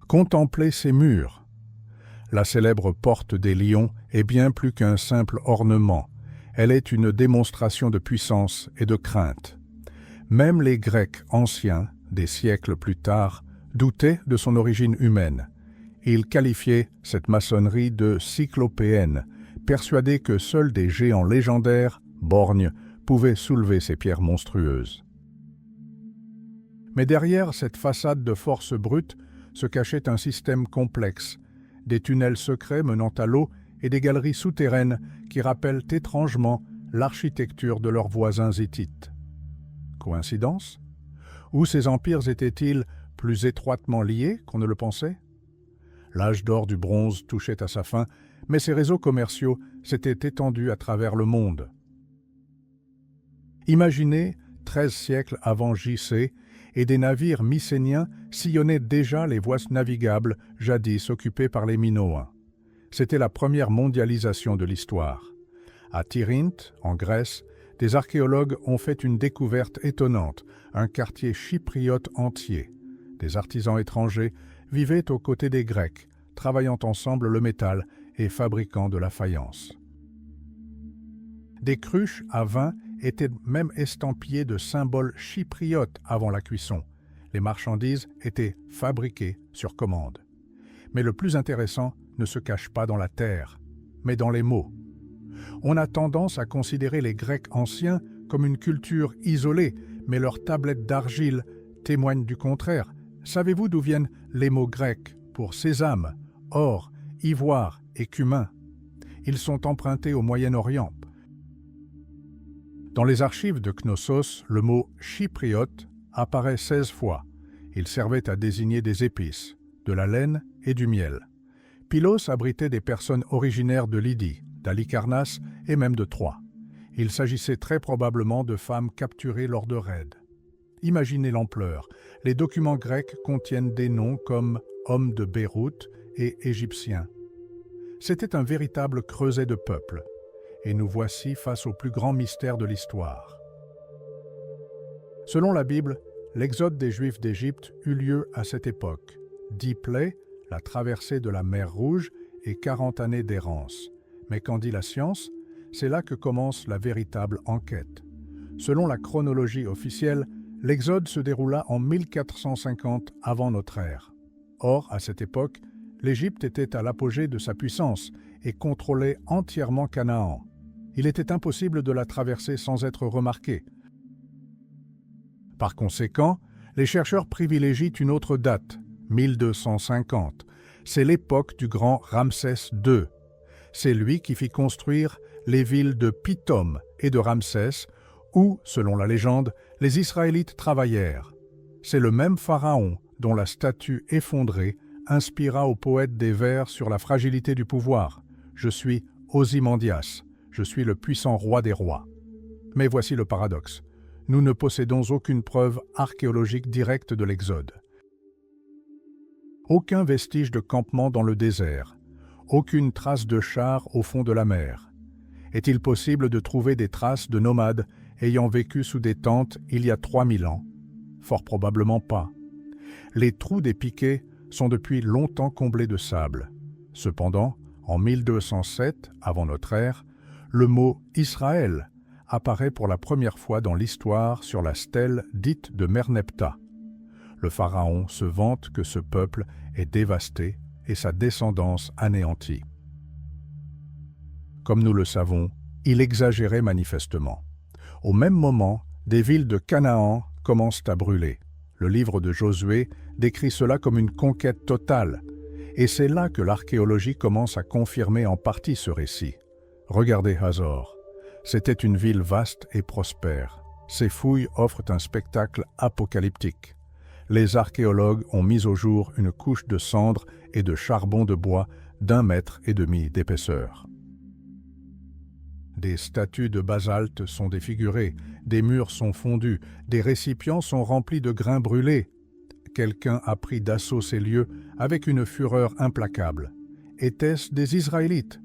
Contemplez ces murs. La célèbre porte des lions est bien plus qu'un simple ornement. Elle est une démonstration de puissance et de crainte. Même les Grecs anciens, des siècles plus tard, doutaient de son origine humaine. Ils qualifiaient cette maçonnerie de cyclopéenne, persuadés que seuls des géants légendaires, borgnes, pouvaient soulever ces pierres monstrueuses. Mais derrière cette façade de force brute se cachait un système complexe, des tunnels secrets menant à l'eau et des galeries souterraines qui rappellent étrangement l'architecture de leurs voisins hittites. Coïncidence? Ou ces empires étaient-ils plus étroitement liés qu'on ne le pensait? L'âge d'or du bronze touchait à sa fin, mais ces réseaux commerciaux s'étaient étendus à travers le monde. Imaginez 13 siècles avant J.C., et des navires mycéniens sillonnaient déjà les voies navigables jadis occupées par les Minoens. C'était la première mondialisation de l'histoire. À Tirynth, en Grèce, des archéologues ont fait une découverte étonnante, un quartier chypriote entier. Des artisans étrangers vivaient aux côtés des Grecs, travaillant ensemble le métal et fabriquant de la faïence. Des cruches à vin étaient même estampillées de symboles chypriotes avant la cuisson. Les marchandises étaient fabriquées sur commande. Mais le plus intéressant ne se cache pas dans la terre, mais dans les mots. On a tendance à considérer les Grecs anciens comme une culture isolée, mais leurs tablettes d'argile témoignent du contraire. Savez-vous d'où viennent les mots grecs pour sésame, or, ivoire et cumin? Ils sont empruntés au Moyen-Orient. Dans les archives de Knossos, le mot chypriote apparaît 16 fois. Il servait à désigner des épices, de la laine et du miel. Pylos abritait des personnes originaires de Lydie, d'Halicarnasse et même de Troie. Il s'agissait très probablement de femmes capturées lors de raids. Imaginez l'ampleur. Les documents grecs contiennent des noms comme hommes de Beyrouth et égyptiens. C'était un véritable creuset de peuples. Et nous voici face au plus grand mystère de l'histoire. Selon la Bible, l'exode des Juifs d'Égypte eut lieu à cette époque. 10 plaies, la traversée de la mer Rouge et 40 années d'errance. Mais qu'en dit la science? C'est là que commence la véritable enquête. Selon la chronologie officielle, l'Exode se déroula en 1450 avant notre ère. Or, à cette époque, l'Égypte était à l'apogée de sa puissance et contrôlait entièrement Canaan. Il était impossible de la traverser sans être remarqué. Par conséquent, les chercheurs privilégient une autre date, 1250. C'est l'époque du grand Ramsès II. C'est lui qui fit construire les villes de Pithom et de Ramsès, où, selon la légende, les Israélites travaillèrent. C'est le même pharaon dont la statue effondrée inspira au poète des vers sur la fragilité du pouvoir. Je suis Ozymandias, je suis le puissant roi des rois. Mais voici le paradoxe. Nous ne possédons aucune preuve archéologique directe de l'Exode. Aucun vestige de campement dans le désert, aucune trace de char au fond de la mer. Est-il possible de trouver des traces de nomades ayant vécu sous des tentes il y a 3000 ans? Fort probablement pas. Les trous des piquets sont depuis longtemps comblés de sable. Cependant, en 1207, avant notre ère, le mot « Israël » apparaît pour la première fois dans l'histoire sur la stèle dite de Merneptah. Le pharaon se vante que ce peuple est dévasté et sa descendance anéantie. Comme nous le savons, il exagérait manifestement. Au même moment, des villes de Canaan commencent à brûler. Le livre de Josué décrit cela comme une conquête totale, et c'est là que l'archéologie commence à confirmer en partie ce récit. Regardez Hazor. C'était une ville vaste et prospère. Ses fouilles offrent un spectacle apocalyptique. Les archéologues ont mis au jour une couche de cendres et de charbon de bois d'1,5 mètre d'épaisseur. Des statues de basalte sont défigurées, des murs sont fondus, des récipients sont remplis de grains brûlés. Quelqu'un a pris d'assaut ces lieux avec une fureur implacable. Étaient-ce des Israélites?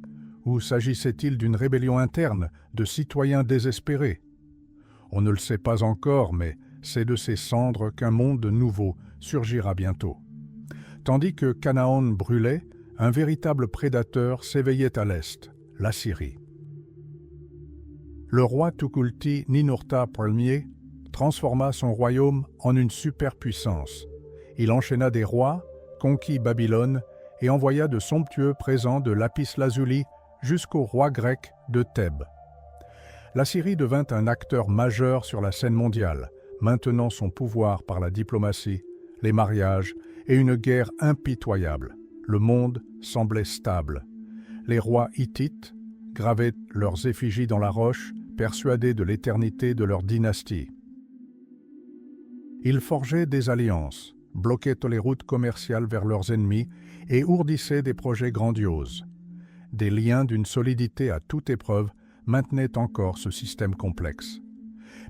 Ou s'agissait-il d'une rébellion interne, de citoyens désespérés? On ne le sait pas encore, mais c'est de ces cendres qu'un monde nouveau surgira bientôt. Tandis que Canaan brûlait, un véritable prédateur s'éveillait à l'est, la Syrie. Le roi Tukulti Ninurta Ier transforma son royaume en une superpuissance. Il enchaîna des rois, conquit Babylone et envoya de somptueux présents de lapis-lazuli jusqu'au roi grec de Thèbes. La Syrie devint un acteur majeur sur la scène mondiale, maintenant son pouvoir par la diplomatie, les mariages et une guerre impitoyable. Le monde semblait stable. Les rois hittites gravaient leurs effigies dans la roche, persuadés de l'éternité de leur dynastie. Ils forgeaient des alliances, bloquaient les routes commerciales vers leurs ennemis et ourdissaient des projets grandioses. Des liens d'une solidité à toute épreuve maintenaient encore ce système complexe.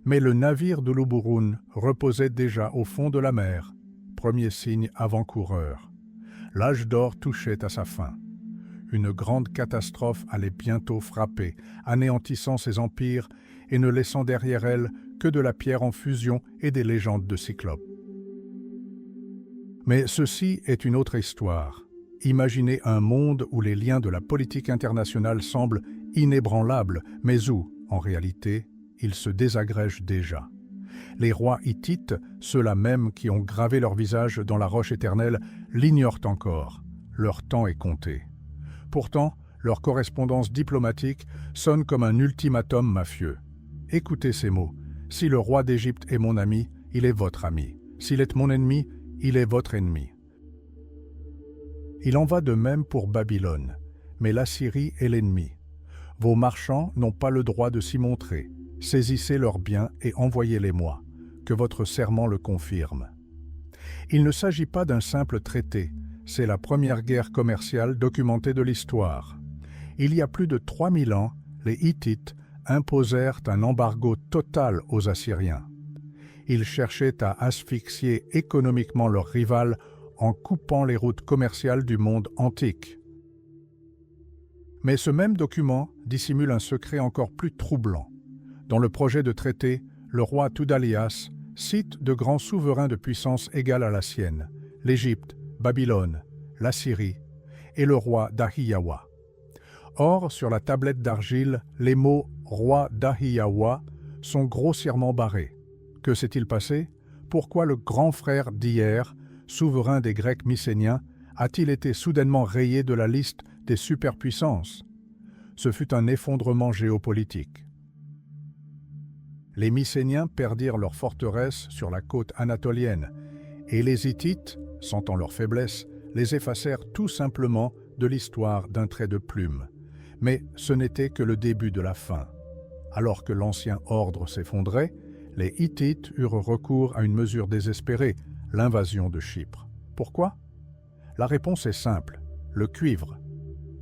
Mais le navire d'Uluburun reposait déjà au fond de la mer, premier signe avant-coureur. L'âge d'or touchait à sa fin. Une grande catastrophe allait bientôt frapper, anéantissant ses empires et ne laissant derrière elle que de la pierre en fusion et des légendes de Cyclopes. Mais ceci est une autre histoire. Imaginez un monde où les liens de la politique internationale semblent inébranlables, mais où, en réalité, ils se désagrègent déjà. Les rois hittites, ceux-là même qui ont gravé leur visage dans la roche éternelle, l'ignorent encore. Leur temps est compté. Pourtant, leur correspondance diplomatique sonne comme un ultimatum mafieux. Écoutez ces mots. « Si le roi d'Égypte est mon ami, il est votre ami. S'il est mon ennemi, il est votre ennemi. » Il en va de même pour Babylone, mais la Syrie est l'ennemi. Vos marchands n'ont pas le droit de s'y montrer. Saisissez leurs biens et envoyez-les-moi, que votre serment le confirme. Il ne s'agit pas d'un simple traité, c'est la première guerre commerciale documentée de l'histoire. Il y a plus de 3000 ans, les Hittites imposèrent un embargo total aux Assyriens. Ils cherchaient à asphyxier économiquement leur rival en coupant les routes commerciales du monde antique. Mais ce même document dissimule un secret encore plus troublant. Dans le projet de traité, le roi Tudalias cite de grands souverains de puissance égale à la sienne, l'Égypte, Babylone, la Syrie, et le roi d'Ahiyawa. Or, sur la tablette d'argile, les mots « roi d'Ahiyawa » sont grossièrement barrés. Que s'est-il passé? Pourquoi le grand frère d'hier, souverain des Grecs mycéniens, a-t-il été soudainement rayé de la liste des superpuissances? Ce fut un effondrement géopolitique. Les Mycéniens perdirent leur forteresse sur la côte anatolienne, et les Hittites, sentant leur faiblesse, les effacèrent tout simplement de l'histoire d'un trait de plume. Mais ce n'était que le début de la fin. Alors que l'ancien ordre s'effondrait, les Hittites eurent recours à une mesure désespérée, l'invasion de Chypre. Pourquoi? La réponse est simple, le cuivre.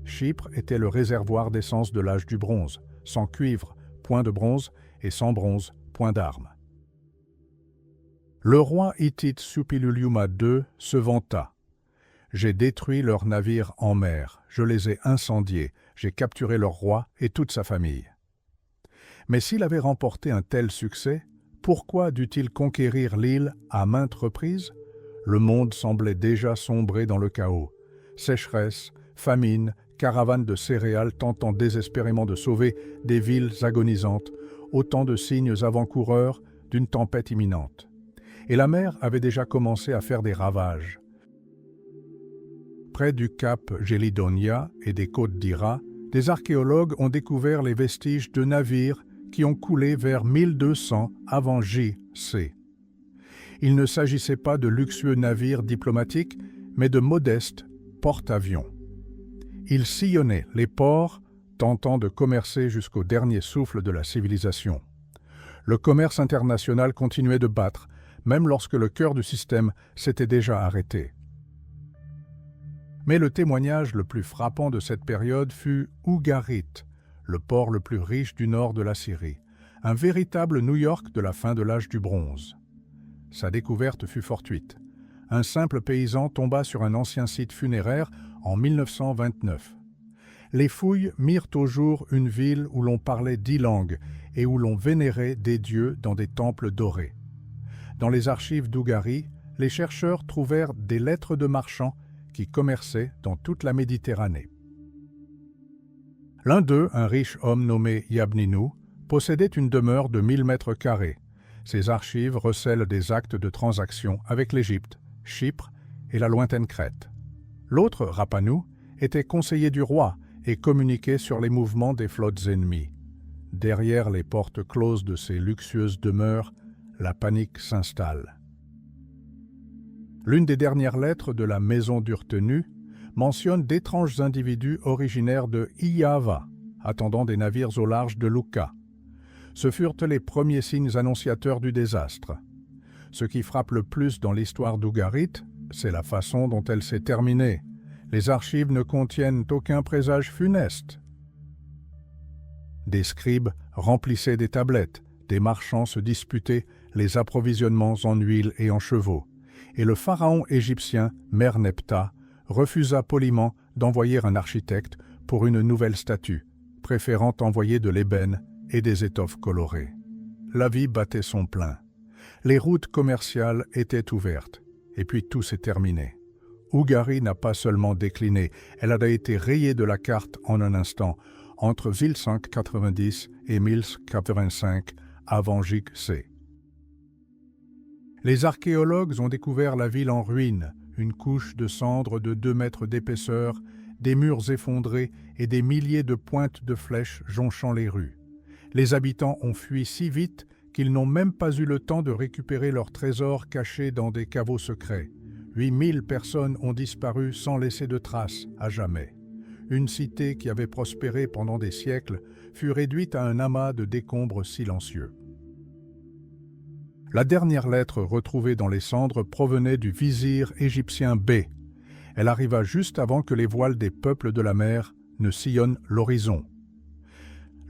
Chypre était le réservoir d'essence de l'âge du bronze. Sans cuivre, point de bronze, et sans bronze, point d'armes. Le roi hittite Suppiluliuma II se vanta. « J'ai détruit leurs navires en mer, je les ai incendiés, j'ai capturé leur roi et toute sa famille. » Mais s'il avait remporté un tel succès, pourquoi dut-il conquérir l'île à maintes reprises? Le monde semblait déjà sombrer dans le chaos. Sécheresse, famine, caravanes de céréales tentant désespérément de sauver des villes agonisantes, autant de signes avant-coureurs d'une tempête imminente. Et la mer avait déjà commencé à faire des ravages. Près du cap Gélidonia et des côtes d'Hira, des archéologues ont découvert les vestiges de navires qui ont coulé vers 1200 avant J.C. Il ne s'agissait pas de luxueux navires diplomatiques, mais de modestes porte-avions. Ils sillonnaient les ports, tentant de commercer jusqu'au dernier souffle de la civilisation. Le commerce international continuait de battre, même lorsque le cœur du système s'était déjà arrêté. Mais le témoignage le plus frappant de cette période fut Ougarit, le port le plus riche du nord de la Syrie, un véritable New York de la fin de l'âge du bronze. Sa découverte fut fortuite. Un simple paysan tomba sur un ancien site funéraire en 1929. Les fouilles mirent au jour une ville où l'on parlait 10 langues et où l'on vénérait des dieux dans des temples dorés. Dans les archives d'Ougari, les chercheurs trouvèrent des lettres de marchands qui commerçaient dans toute la Méditerranée. L'un d'eux, un riche homme nommé Yabninou, possédait une demeure de 1000 mètres carrés. Ses archives recèlent des actes de transaction avec l'Égypte, Chypre et la lointaine Crète. L'autre, Rapanou, était conseiller du roi et communiquait sur les mouvements des flottes ennemies. Derrière les portes closes de ces luxueuses demeures, la panique s'installe. L'une des dernières lettres de la maison d'Urtenu mentionne d'étranges individus originaires de Iyava, attendant des navires au large de Lucca. Ce furent les premiers signes annonciateurs du désastre. Ce qui frappe le plus dans l'histoire d'Ougarit, c'est la façon dont elle s'est terminée. Les archives ne contiennent aucun présage funeste. Des scribes remplissaient des tablettes, des marchands se disputaient les approvisionnements en huile et en chevaux, et le pharaon égyptien Merneptah refusa poliment d'envoyer un architecte pour une nouvelle statue, préférant envoyer de l'ébène et des étoffes colorées. La vie battait son plein. Les routes commerciales étaient ouvertes, et puis tout s'est terminé. Ougari n'a pas seulement décliné, elle a été rayée de la carte en un instant, entre 1190 et 1085 avant J.C. Les archéologues ont découvert la ville en ruine, une couche de cendres de 2 mètres d'épaisseur, des murs effondrés et des milliers de pointes de flèches jonchant les rues. Les habitants ont fui si vite qu'ils n'ont même pas eu le temps de récupérer leurs trésors cachés dans des caveaux secrets. 8000 personnes ont disparu sans laisser de traces à jamais. Une cité qui avait prospéré pendant des siècles fut réduite à un amas de décombres silencieux. La dernière lettre retrouvée dans les cendres provenait du vizir égyptien B. Elle arriva juste avant que les voiles des peuples de la mer ne sillonnent l'horizon.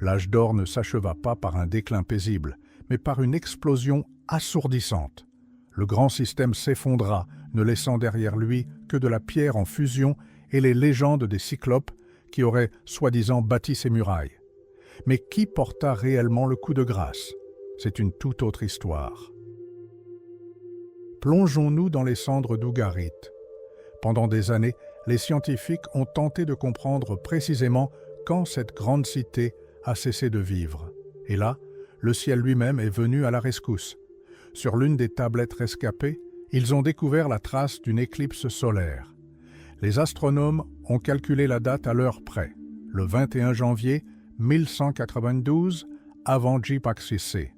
L'âge d'or ne s'acheva pas par un déclin paisible, mais par une explosion assourdissante. Le grand système s'effondra, ne laissant derrière lui que de la pierre en fusion et les légendes des cyclopes qui auraient soi-disant bâti ces murailles. Mais qui porta réellement le coup de grâce? C'est une toute autre histoire. Plongeons-nous dans les cendres d'Ougarit. Pendant des années, les scientifiques ont tenté de comprendre précisément quand cette grande cité a cessé de vivre. Et là, le ciel lui-même est venu à la rescousse. Sur l'une des tablettes rescapées, ils ont découvert la trace d'une éclipse solaire. Les astronomes ont calculé la date à l'heure près, le 21 janvier 1192 avant J-Paxicé.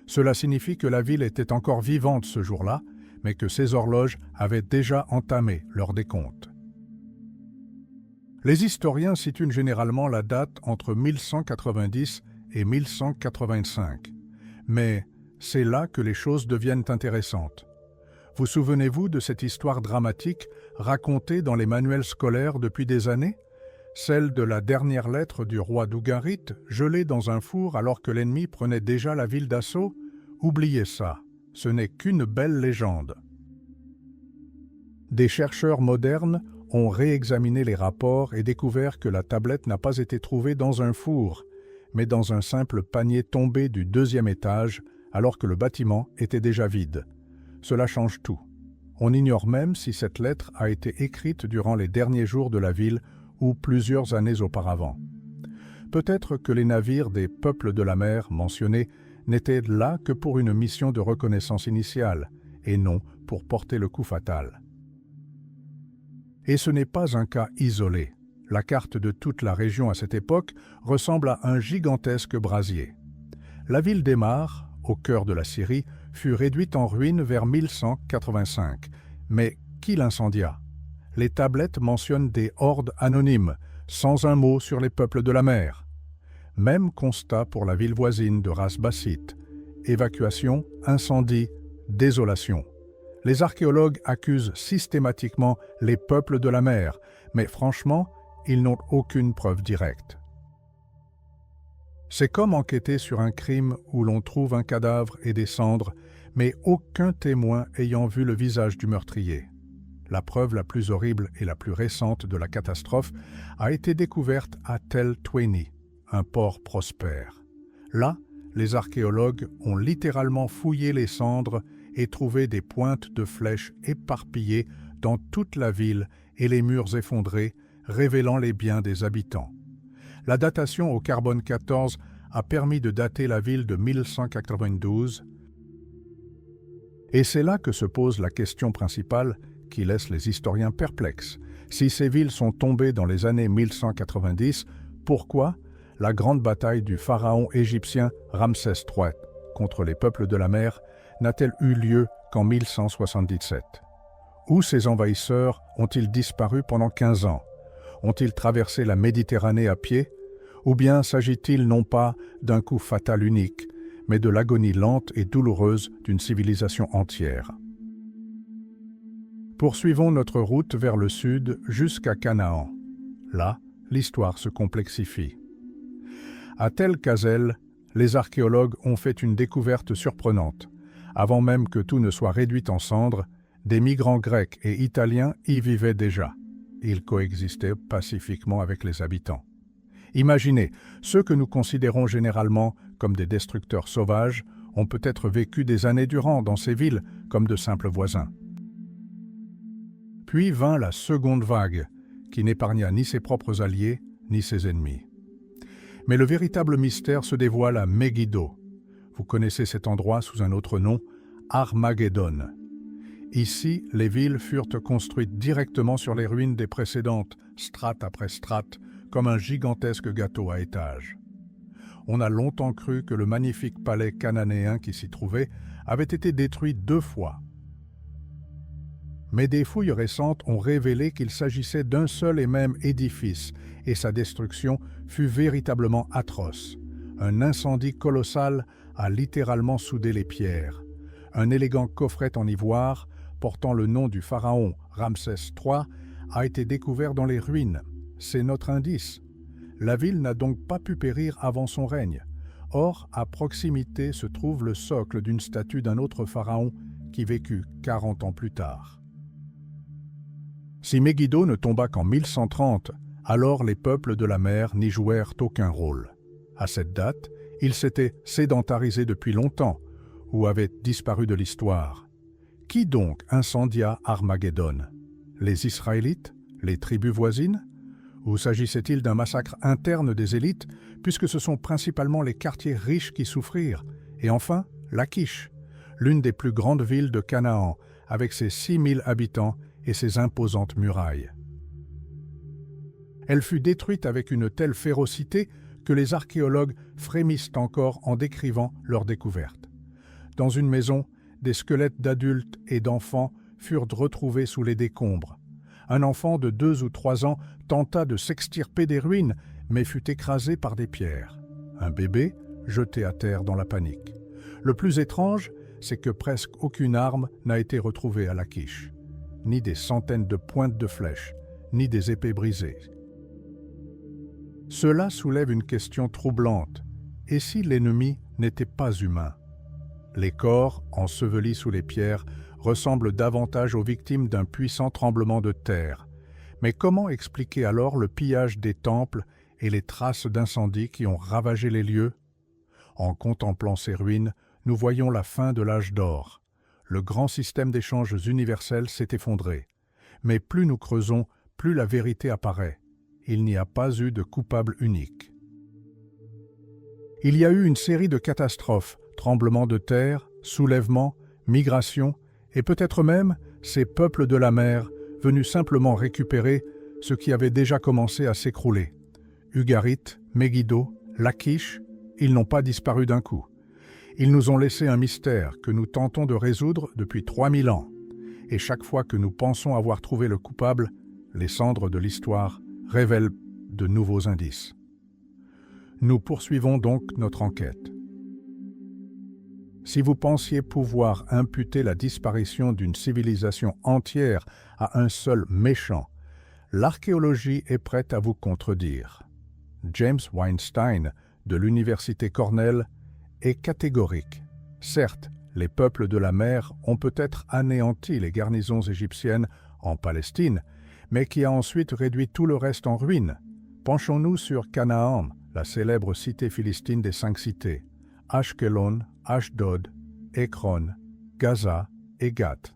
Cela signifie que la ville était encore vivante ce jour-là, mais que ses horloges avaient déjà entamé leur décompte. Les historiens situent généralement la date entre 1190 et 1185, mais c'est là que les choses deviennent intéressantes. Vous souvenez-vous de cette histoire dramatique racontée dans les manuels scolaires depuis des années? Celle de la dernière lettre du roi d'Ougarit, gelée dans un four alors que l'ennemi prenait déjà la ville d'assaut? Oubliez ça, ce n'est qu'une belle légende. Des chercheurs modernes ont réexaminé les rapports et découvert que la tablette n'a pas été trouvée dans un four, mais dans un simple panier tombé du 2e étage alors que le bâtiment était déjà vide. Cela change tout. On ignore même si cette lettre a été écrite durant les derniers jours de la ville ou plusieurs années auparavant. Peut-être que les navires des peuples de la mer mentionnés n'étaient là que pour une mission de reconnaissance initiale, et non pour porter le coup fatal. Et ce n'est pas un cas isolé. La carte de toute la région à cette époque ressemble à un gigantesque brasier. La ville d'Emar, au cœur de la Syrie, fut réduite en ruine vers 1185. Mais qui l'incendia? Les tablettes mentionnent des hordes anonymes, sans un mot sur les peuples de la mer. Même constat pour la ville voisine de Ras Bassit. Évacuation, incendie, désolation. Les archéologues accusent systématiquement les peuples de la mer, mais franchement, ils n'ont aucune preuve directe. C'est comme enquêter sur un crime où l'on trouve un cadavre et des cendres, mais aucun témoin ayant vu le visage du meurtrier. La preuve la plus horrible et la plus récente de la catastrophe a été découverte à Tel Tweni, un port prospère. Là, les archéologues ont littéralement fouillé les cendres et trouvé des pointes de flèches éparpillées dans toute la ville et les murs effondrés, révélant les biens des habitants. La datation au carbone 14 a permis de dater la ville de 1192, et c'est là que se pose la question principale qui laisse les historiens perplexes. Si ces villes sont tombées dans les années 1190, pourquoi la grande bataille du pharaon égyptien Ramsès III contre les peuples de la mer n'a-t-elle eu lieu qu'en 1177? Où ces envahisseurs ont-ils disparu pendant 15 ans? Ont-ils traversé la Méditerranée à pied? Ou bien s'agit-il non pas d'un coup fatal unique, mais de l'agonie lente et douloureuse d'une civilisation entière? Poursuivons notre route vers le sud jusqu'à Canaan. Là, l'histoire se complexifie. À Tel Kazel, les archéologues ont fait une découverte surprenante. Avant même que tout ne soit réduit en cendres, des migrants grecs et italiens y vivaient déjà. Ils coexistaient pacifiquement avec les habitants. Imaginez, ceux que nous considérons généralement comme des destructeurs sauvages ont peut-être vécu des années durant dans ces villes comme de simples voisins. Puis vint la seconde vague, qui n'épargna ni ses propres alliés, ni ses ennemis. Mais le véritable mystère se dévoile à Megiddo. Vous connaissez cet endroit sous un autre nom, Armageddon. Ici, les villes furent construites directement sur les ruines des précédentes, strate après strate, comme un gigantesque gâteau à étages. On a longtemps cru que le magnifique palais cananéen qui s'y trouvait avait été détruit 2 fois. Mais des fouilles récentes ont révélé qu'il s'agissait d'un seul et même édifice, et sa destruction fut véritablement atroce. Un incendie colossal a littéralement soudé les pierres. Un élégant coffret en ivoire, portant le nom du pharaon Ramsès III, a été découvert dans les ruines. C'est notre indice. La ville n'a donc pas pu périr avant son règne. Or, à proximité se trouve le socle d'une statue d'un autre pharaon qui vécut 40 ans plus tard. Si Megiddo ne tomba qu'en 1130, alors les peuples de la mer n'y jouèrent aucun rôle. À cette date, ils s'étaient sédentarisés depuis longtemps ou avaient disparu de l'histoire. Qui donc incendia Armageddon? Les Israélites? Les tribus voisines? Ou s'agissait-il d'un massacre interne des élites, puisque ce sont principalement les quartiers riches qui souffrirent? Et enfin, Lachish, l'une des plus grandes villes de Canaan, avec ses 6000 habitants et ses imposantes murailles. Elle fut détruite avec une telle férocité que les archéologues frémissent encore en décrivant leur découverte. Dans une maison, des squelettes d'adultes et d'enfants furent retrouvés sous les décombres. Un enfant de 2 ou 3 ans tenta de s'extirper des ruines, mais fut écrasé par des pierres. Un bébé jeté à terre dans la panique. Le plus étrange, c'est que presque aucune arme n'a été retrouvée à Lachish, ni des centaines de pointes de flèches, ni des épées brisées. Cela soulève une question troublante. Et si l'ennemi n'était pas humain? Les corps, ensevelis sous les pierres, ressemblent davantage aux victimes d'un puissant tremblement de terre. Mais comment expliquer alors le pillage des temples et les traces d'incendie qui ont ravagé les lieux? En contemplant ces ruines, nous voyons la fin de l'âge d'or. Le grand système d'échanges universel s'est effondré. Mais plus nous creusons, plus la vérité apparaît. Il n'y a pas eu de coupable unique. Il y a eu une série de catastrophes, tremblements de terre, soulèvements, migrations, et peut-être même ces peuples de la mer venus simplement récupérer ce qui avait déjà commencé à s'écrouler. Ugarit, Megiddo, Lachish, ils n'ont pas disparu d'un coup. Ils nous ont laissé un mystère que nous tentons de résoudre depuis 3000 ans. Et chaque fois que nous pensons avoir trouvé le coupable, les cendres de l'histoire révèlent de nouveaux indices. Nous poursuivons donc notre enquête. Si vous pensiez pouvoir imputer la disparition d'une civilisation entière à un seul méchant, l'archéologie est prête à vous contredire. James Weinstein, de l'Université Cornell, est catégorique. Certes, les peuples de la mer ont peut-être anéanti les garnisons égyptiennes en Palestine, mais qui a ensuite réduit tout le reste en ruines. Penchons-nous sur Canaan, la célèbre cité philistine des 5 cités, Ashkelon, Ashdod, Ekron, Gaza et Gath.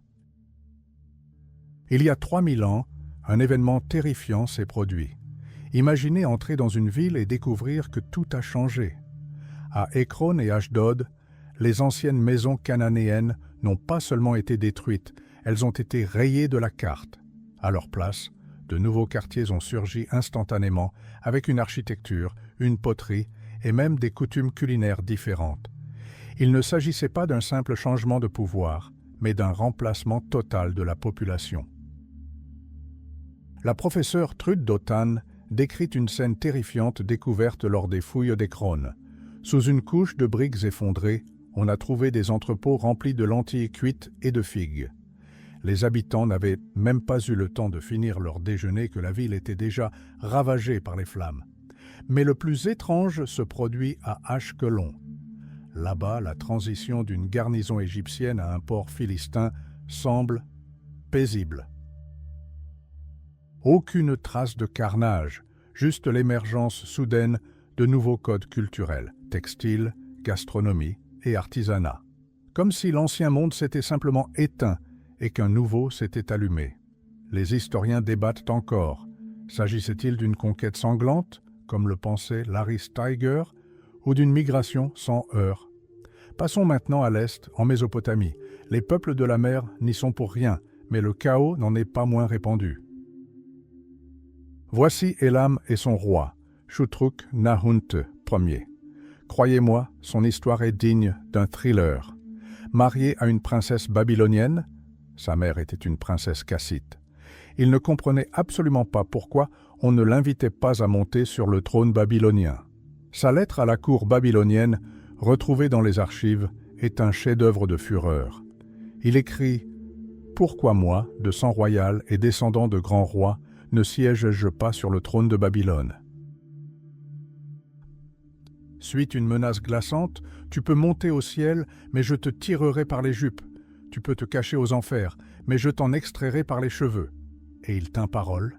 Il y a 3000 ans, un événement terrifiant s'est produit. Imaginez entrer dans une ville et découvrir que tout a changé. À Ekron et Ashdod, les anciennes maisons cananéennes n'ont pas seulement été détruites, elles ont été rayées de la carte. À leur place, de nouveaux quartiers ont surgi instantanément avec une architecture, une poterie et même des coutumes culinaires différentes. Il ne s'agissait pas d'un simple changement de pouvoir, mais d'un remplacement total de la population. La professeure Trude Dotan décrit une scène terrifiante découverte lors des fouilles d'Ekron. Sous une couche de briques effondrées, on a trouvé des entrepôts remplis de lentilles cuites et de figues. Les habitants n'avaient même pas eu le temps de finir leur déjeuner que la ville était déjà ravagée par les flammes. Mais le plus étrange se produit à Ashkelon. Là-bas, la transition d'une garnison égyptienne à un port philistin semble paisible. Aucune trace de carnage, juste l'émergence soudaine de nouveaux codes culturels, textiles, gastronomie et artisanat. Comme si l'ancien monde s'était simplement éteint et qu'un nouveau s'était allumé. Les historiens débattent encore. S'agissait-il d'une conquête sanglante, comme le pensait Larry Steiger, ou d'une migration sans heurts? Passons maintenant à l'Est, en Mésopotamie. Les peuples de la mer n'y sont pour rien, mais le chaos n'en est pas moins répandu. Voici Élam et son roi, Shutruk Nahunte Ier. Croyez-moi, son histoire est digne d'un thriller. Marié à une princesse babylonienne, sa mère était une princesse cassite. Il ne comprenait absolument pas pourquoi on ne l'invitait pas à monter sur le trône babylonien. Sa lettre à la cour babylonienne, retrouvée dans les archives, est un chef-d'œuvre de fureur. Il écrit « Pourquoi moi, de sang royal et descendant de grands rois, ne siège-je pas sur le trône de Babylone ?» Suit une menace glaçante, tu peux monter au ciel, mais je te tirerai par les jupes. Tu peux te cacher aux enfers, mais je t'en extrairai par les cheveux. Et il tint parole.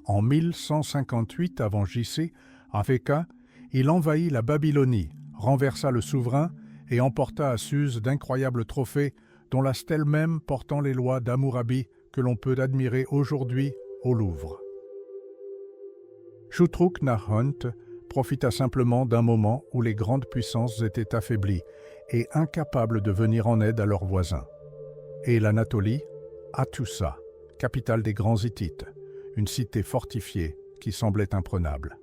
En 1158 avant J.C., Afeka, il envahit la Babylonie, renversa le souverain et emporta à Suse d'incroyables trophées, dont la stèle même portant les lois d'Hammurabi que l'on peut admirer aujourd'hui au Louvre. Shutruk Nahunt profita simplement d'un moment où les grandes puissances étaient affaiblies et incapables de venir en aide à leurs voisins. Et l'Anatolie, Hattusa, capitale des grands Hittites, une cité fortifiée qui semblait imprenable.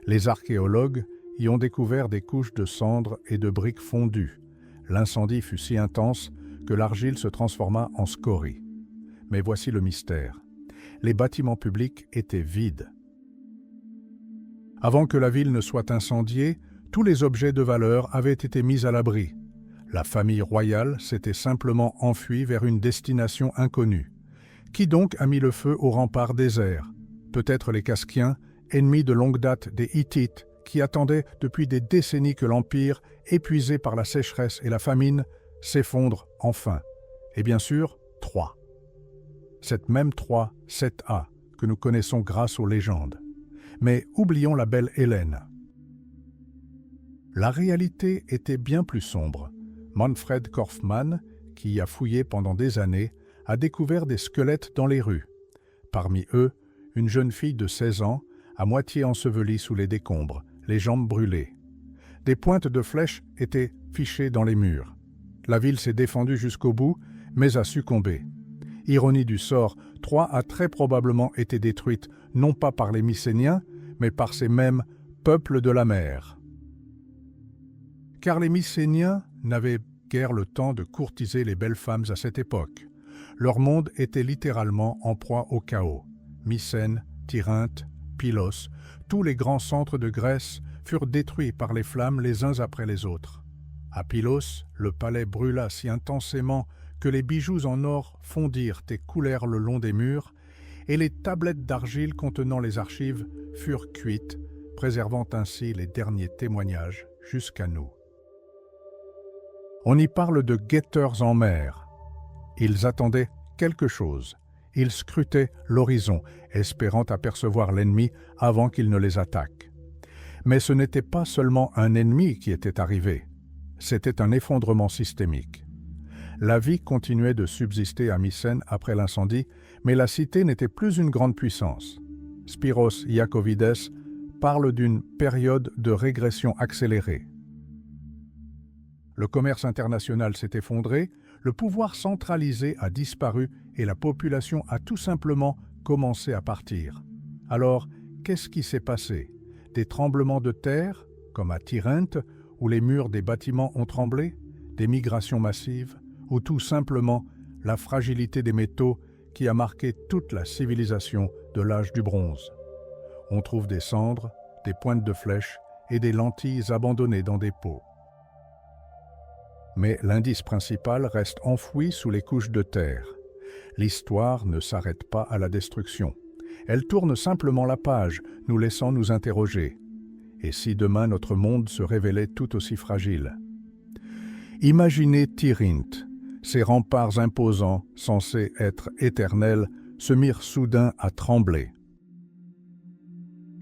Les archéologues y ont découvert des couches de cendres et de briques fondues. L'incendie fut si intense que l'argile se transforma en scorie. Mais voici le mystère. Les bâtiments publics étaient vides. Avant que la ville ne soit incendiée, tous les objets de valeur avaient été mis à l'abri. La famille royale s'était simplement enfuie vers une destination inconnue. Qui donc a mis le feu aux remparts déserts? Peut-être les Casquiens, ennemis de longue date des Hittites, qui attendaient depuis des décennies que l'Empire, épuisé par la sécheresse et la famine, s'effondre enfin. Et bien sûr, Troie. Cette même Troie, 7A, que nous connaissons grâce aux légendes. Mais oublions la belle Hélène. La réalité était bien plus sombre. Manfred Korfmann, qui y a fouillé pendant des années, a découvert des squelettes dans les rues. Parmi eux, une jeune fille de 16 ans, à moitié ensevelie sous les décombres, les jambes brûlées. Des pointes de flèches étaient fichées dans les murs. La ville s'est défendue jusqu'au bout, mais a succombé. Ironie du sort, Troie a très probablement été détruite non pas par les Mycéniens, mais par ces mêmes peuples de la mer. Car les Mycéniens n'avaient guère le temps de courtiser les belles femmes à cette époque. Leur monde était littéralement en proie au chaos. Mycène, Tirynthe, Pylos, tous les grands centres de Grèce furent détruits par les flammes les uns après les autres. À Pylos, le palais brûla si intensément que les bijoux en or fondirent et coulèrent le long des murs, et les tablettes d'argile contenant les archives furent cuites, préservant ainsi les derniers témoignages jusqu'à nous. On y parle de guetteurs en mer. Ils attendaient quelque chose. Ils scrutaient l'horizon, espérant apercevoir l'ennemi avant qu'il ne les attaque. Mais ce n'était pas seulement un ennemi qui était arrivé, c'était un effondrement systémique. La vie continuait de subsister à Mycène après l'incendie, mais la cité n'était plus une grande puissance. Spyros Iacovides parle d'une période de régression accélérée. Le commerce international s'est effondré, le pouvoir centralisé a disparu et la population a tout simplement commencé à partir. Alors, qu'est-ce qui s'est passé? Des tremblements de terre, comme à Tirynthe, où les murs des bâtiments ont tremblé? Des migrations massives? Ou tout simplement la fragilité des métaux qui a marqué toute la civilisation de l'âge du bronze? On trouve des cendres, des pointes de flèches et des lentilles abandonnées dans des pots. Mais l'indice principal reste enfoui sous les couches de terre. L'histoire ne s'arrête pas à la destruction. Elle tourne simplement la page, nous laissant nous interroger. Et si demain notre monde se révélait tout aussi fragile? Imaginez Tirynthe. Ces remparts imposants, censés être éternels, se mirent soudain à trembler.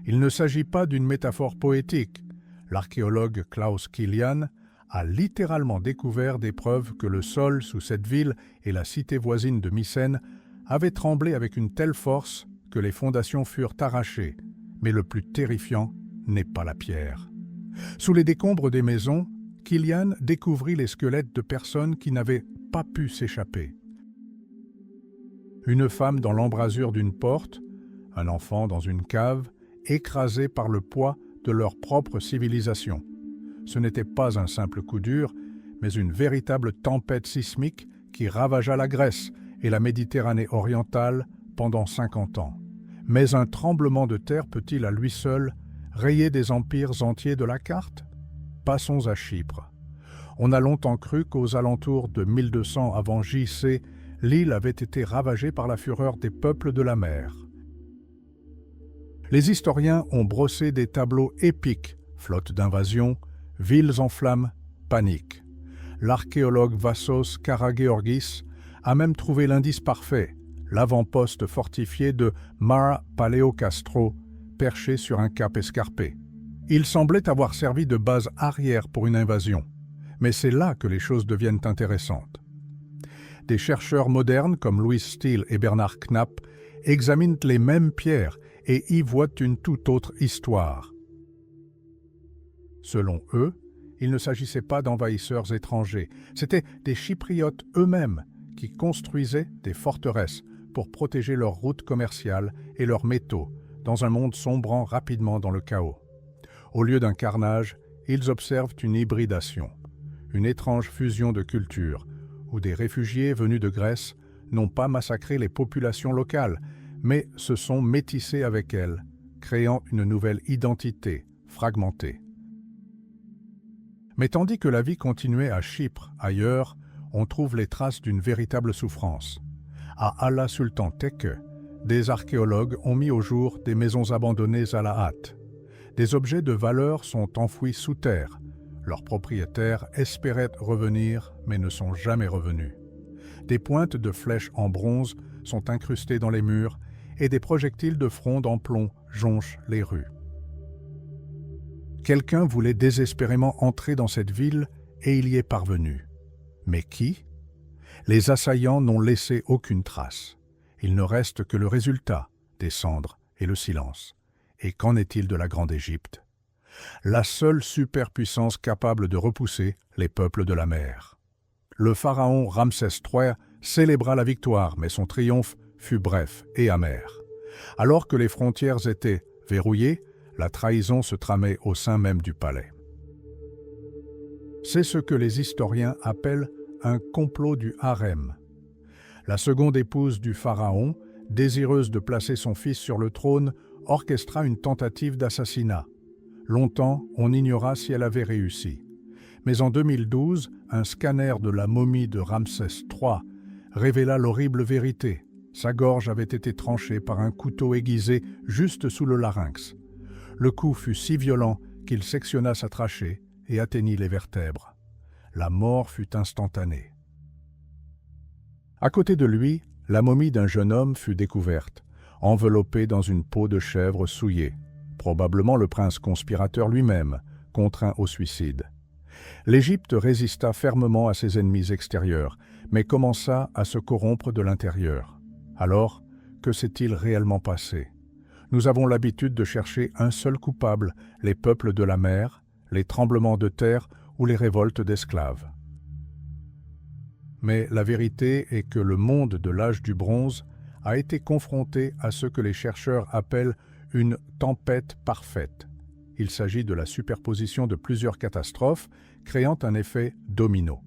Il ne s'agit pas d'une métaphore poétique. L'archéologue Klaus Kilian a littéralement découvert des preuves que le sol sous cette ville et la cité voisine de Mycène avaient tremblé avec une telle force que les fondations furent arrachées. Mais le plus terrifiant n'est pas la pierre. Sous les décombres des maisons, Kilian découvrit les squelettes de personnes qui n'avaient pas pu s'échapper. Une femme dans l'embrasure d'une porte, un enfant dans une cave, écrasés par le poids de leur propre civilisation. Ce n'était pas un simple coup dur, mais une véritable tempête sismique qui ravagea la Grèce et la Méditerranée orientale pendant 50 ans. Mais un tremblement de terre peut-il à lui seul rayer des empires entiers de la carte? Passons à Chypre. On a longtemps cru qu'aux alentours de 1200 avant J.C., l'île avait été ravagée par la fureur des peuples de la mer. Les historiens ont brossé des tableaux épiques, flottes d'invasion, villes en flammes, panique. L'archéologue Vassos Karageorgis a même trouvé l'indice parfait, l'avant-poste fortifié de Mare Paleocastro, perché sur un cap escarpé. Il semblait avoir servi de base arrière pour une invasion. Mais c'est là que les choses deviennent intéressantes. Des chercheurs modernes comme Louis Steele et Bernard Knapp examinent les mêmes pierres et y voient une toute autre histoire. Selon eux, il ne s'agissait pas d'envahisseurs étrangers, c'étaient des Chypriotes eux-mêmes qui construisaient des forteresses pour protéger leurs routes commerciales et leurs métaux dans un monde sombrant rapidement dans le chaos. Au lieu d'un carnage, ils observent une hybridation, une étrange fusion de cultures, où des réfugiés venus de Grèce n'ont pas massacré les populations locales, mais se sont métissés avec elles, créant une nouvelle identité fragmentée. Mais tandis que la vie continuait à Chypre, ailleurs, on trouve les traces d'une véritable souffrance. À Ala Sultan Tekke, des archéologues ont mis au jour des maisons abandonnées à la hâte. Des objets de valeur sont enfouis sous terre. Leurs propriétaires espéraient revenir, mais ne sont jamais revenus. Des pointes de flèches en bronze sont incrustées dans les murs et des projectiles de fronde en plomb jonchent les rues. Quelqu'un voulait désespérément entrer dans cette ville et il y est parvenu. Mais qui? Les assaillants n'ont laissé aucune trace. Il ne reste que le résultat, des cendres et le silence. Et qu'en est-il de la Grande Égypte? La seule superpuissance capable de repousser les peuples de la mer. Le pharaon Ramsès III célébra la victoire, mais son triomphe fut bref et amer. Alors que les frontières étaient verrouillées, la trahison se tramait au sein même du palais. C'est ce que les historiens appellent un complot du harem. La seconde épouse du pharaon, désireuse de placer son fils sur le trône, orchestra une tentative d'assassinat. Longtemps, on ignora si elle avait réussi. Mais en 2012, un scanner de la momie de Ramsès III révéla l'horrible vérité. Sa gorge avait été tranchée par un couteau aiguisé juste sous le larynx. Le coup fut si violent qu'il sectionna sa trachée et atteignit les vertèbres. La mort fut instantanée. À côté de lui, la momie d'un jeune homme fut découverte, enveloppée dans une peau de chèvre souillée, probablement le prince conspirateur lui-même, contraint au suicide. L'Égypte résista fermement à ses ennemis extérieurs, mais commença à se corrompre de l'intérieur. Alors, que s'est-il réellement passé? Nous avons l'habitude de chercher un seul coupable, les peuples de la mer, les tremblements de terre ou les révoltes d'esclaves. Mais la vérité est que le monde de l'âge du bronze a été confronté à ce que les chercheurs appellent une tempête parfaite. Il s'agit de la superposition de plusieurs catastrophes, créant un effet domino.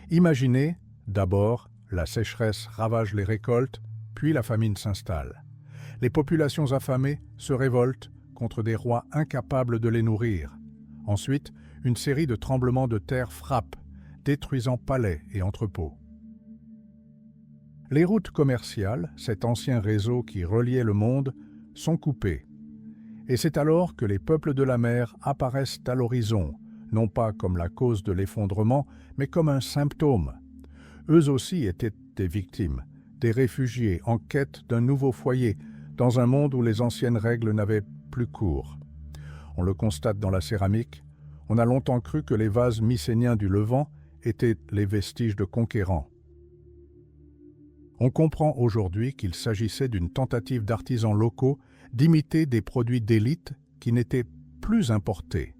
Imaginez, d'abord, la sécheresse ravage les récoltes, puis la famine s'installe. Les populations affamées se révoltent contre des rois incapables de les nourrir. Ensuite, une série de tremblements de terre frappe, détruisant palais et entrepôts. Les routes commerciales, cet ancien réseau qui reliait le monde, sont coupées. Et c'est alors que les peuples de la mer apparaissent à l'horizon, non pas comme la cause de l'effondrement, mais comme un symptôme. Eux aussi étaient des victimes, des réfugiés en quête d'un nouveau foyer, dans un monde où les anciennes règles n'avaient plus cours. On le constate dans la céramique. On a longtemps cru que les vases mycéniens du Levant étaient les vestiges de conquérants. On comprend aujourd'hui qu'il s'agissait d'une tentative d'artisans locaux d'imiter des produits d'élite qui n'étaient plus importés.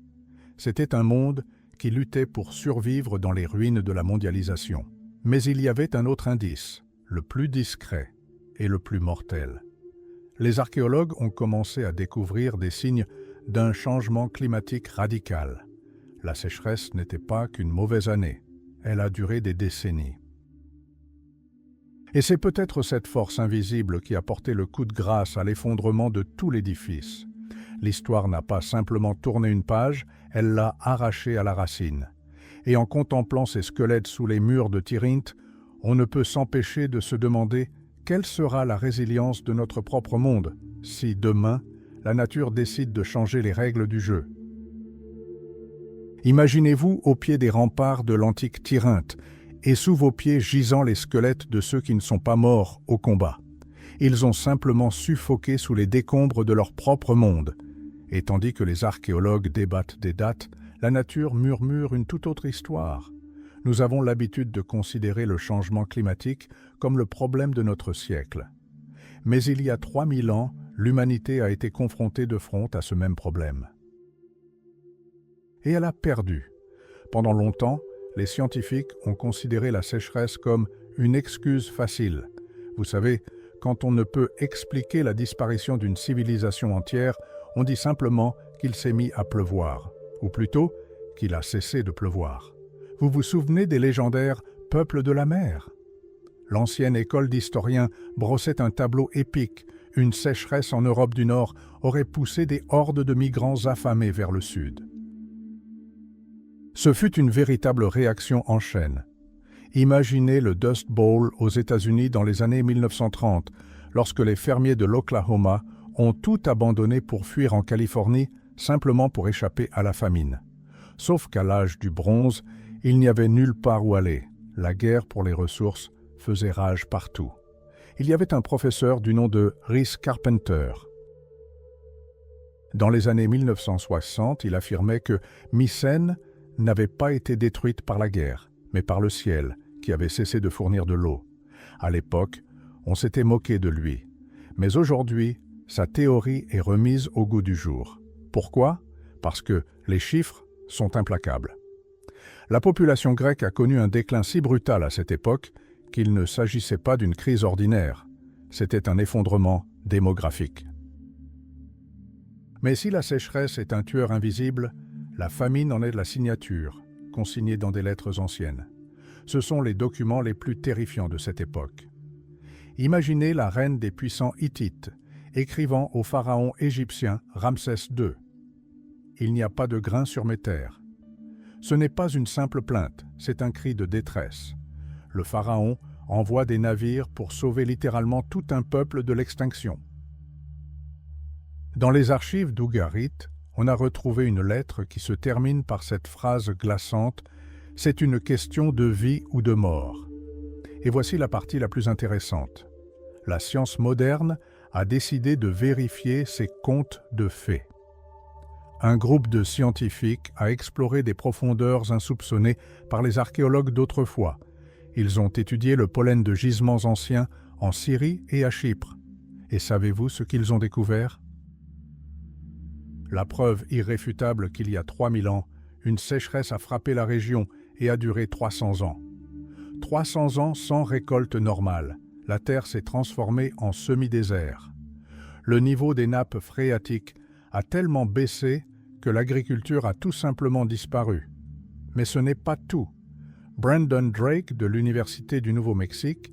C'était un monde qui luttait pour survivre dans les ruines de la mondialisation. Mais il y avait un autre indice, le plus discret et le plus mortel. Les archéologues ont commencé à découvrir des signes d'un changement climatique radical. La sécheresse n'était pas qu'une mauvaise année, elle a duré des décennies. Et c'est peut-être cette force invisible qui a porté le coup de grâce à l'effondrement de tout l'édifice. L'histoire n'a pas simplement tourné une page, elle l'a arrachée à la racine. Et en contemplant ces squelettes sous les murs de Tirynthe, on ne peut s'empêcher de se demander quelle sera la résilience de notre propre monde si, demain, la nature décide de changer les règles du jeu. Imaginez-vous au pied des remparts de l'antique Tirynthe, et sous vos pieds gisant les squelettes de ceux qui ne sont pas morts au combat. Ils ont simplement suffoqué sous les décombres de leur propre monde. Et tandis que les archéologues débattent des dates, la nature murmure une toute autre histoire. Nous avons l'habitude de considérer le changement climatique comme le problème de notre siècle. Mais il y a 3000 ans, l'humanité a été confrontée de front à ce même problème. Et elle a perdu. Pendant longtemps, les scientifiques ont considéré la sécheresse comme une excuse facile. Vous savez, quand on ne peut expliquer la disparition d'une civilisation entière, on dit simplement qu'il s'est mis à pleuvoir, ou plutôt qu'il a cessé de pleuvoir. Vous vous souvenez des légendaires peuples de la mer? L'ancienne école d'historiens brossait un tableau épique. Une sécheresse en Europe du Nord aurait poussé des hordes de migrants affamés vers le sud. Ce fut une véritable réaction en chaîne. Imaginez le Dust Bowl aux États-Unis dans les années 1930, lorsque les fermiers de l'Oklahoma ont tout abandonné pour fuir en Californie simplement pour échapper à la famine. Sauf qu'à l'âge du bronze, il n'y avait nulle part où aller. La guerre pour les ressources faisait rage partout. Il y avait un professeur du nom de Rhys Carpenter. Dans les années 1960, il affirmait que Mycène n'avait pas été détruite par la guerre, mais par le ciel, qui avait cessé de fournir de l'eau. À l'époque, on s'était moqué de lui. Mais aujourd'hui, sa théorie est remise au goût du jour. Pourquoi? Parce que les chiffres sont implacables. La population grecque a connu un déclin si brutal à cette époque qu'il ne s'agissait pas d'une crise ordinaire. C'était un effondrement démographique. Mais si la sécheresse est un tueur invisible, la famine en est la signature, consignée dans des lettres anciennes. Ce sont les documents les plus terrifiants de cette époque. Imaginez la reine des puissants Hittites, écrivant au pharaon égyptien Ramsès II. « Il n'y a pas de grain sur mes terres. » Ce n'est pas une simple plainte, c'est un cri de détresse. Le pharaon envoie des navires pour sauver littéralement tout un peuple de l'extinction. Dans les archives d'Ougarit, on a retrouvé une lettre qui se termine par cette phrase glaçante « C'est une question de vie ou de mort ». Et voici la partie la plus intéressante. La science moderne a décidé de vérifier ces contes de fées. Un groupe de scientifiques a exploré des profondeurs insoupçonnées par les archéologues d'autrefois. Ils ont étudié le pollen de gisements anciens en Syrie et à Chypre. Et savez-vous ce qu'ils ont découvert? La preuve irréfutable qu'il y a 3000 ans, une sécheresse a frappé la région et a duré 300 ans. 300 ans sans récolte normale. La terre s'est transformée en semi-désert. Le niveau des nappes phréatiques a tellement baissé que l'agriculture a tout simplement disparu. Mais ce n'est pas tout. Brandon Drake de l'Université du Nouveau-Mexique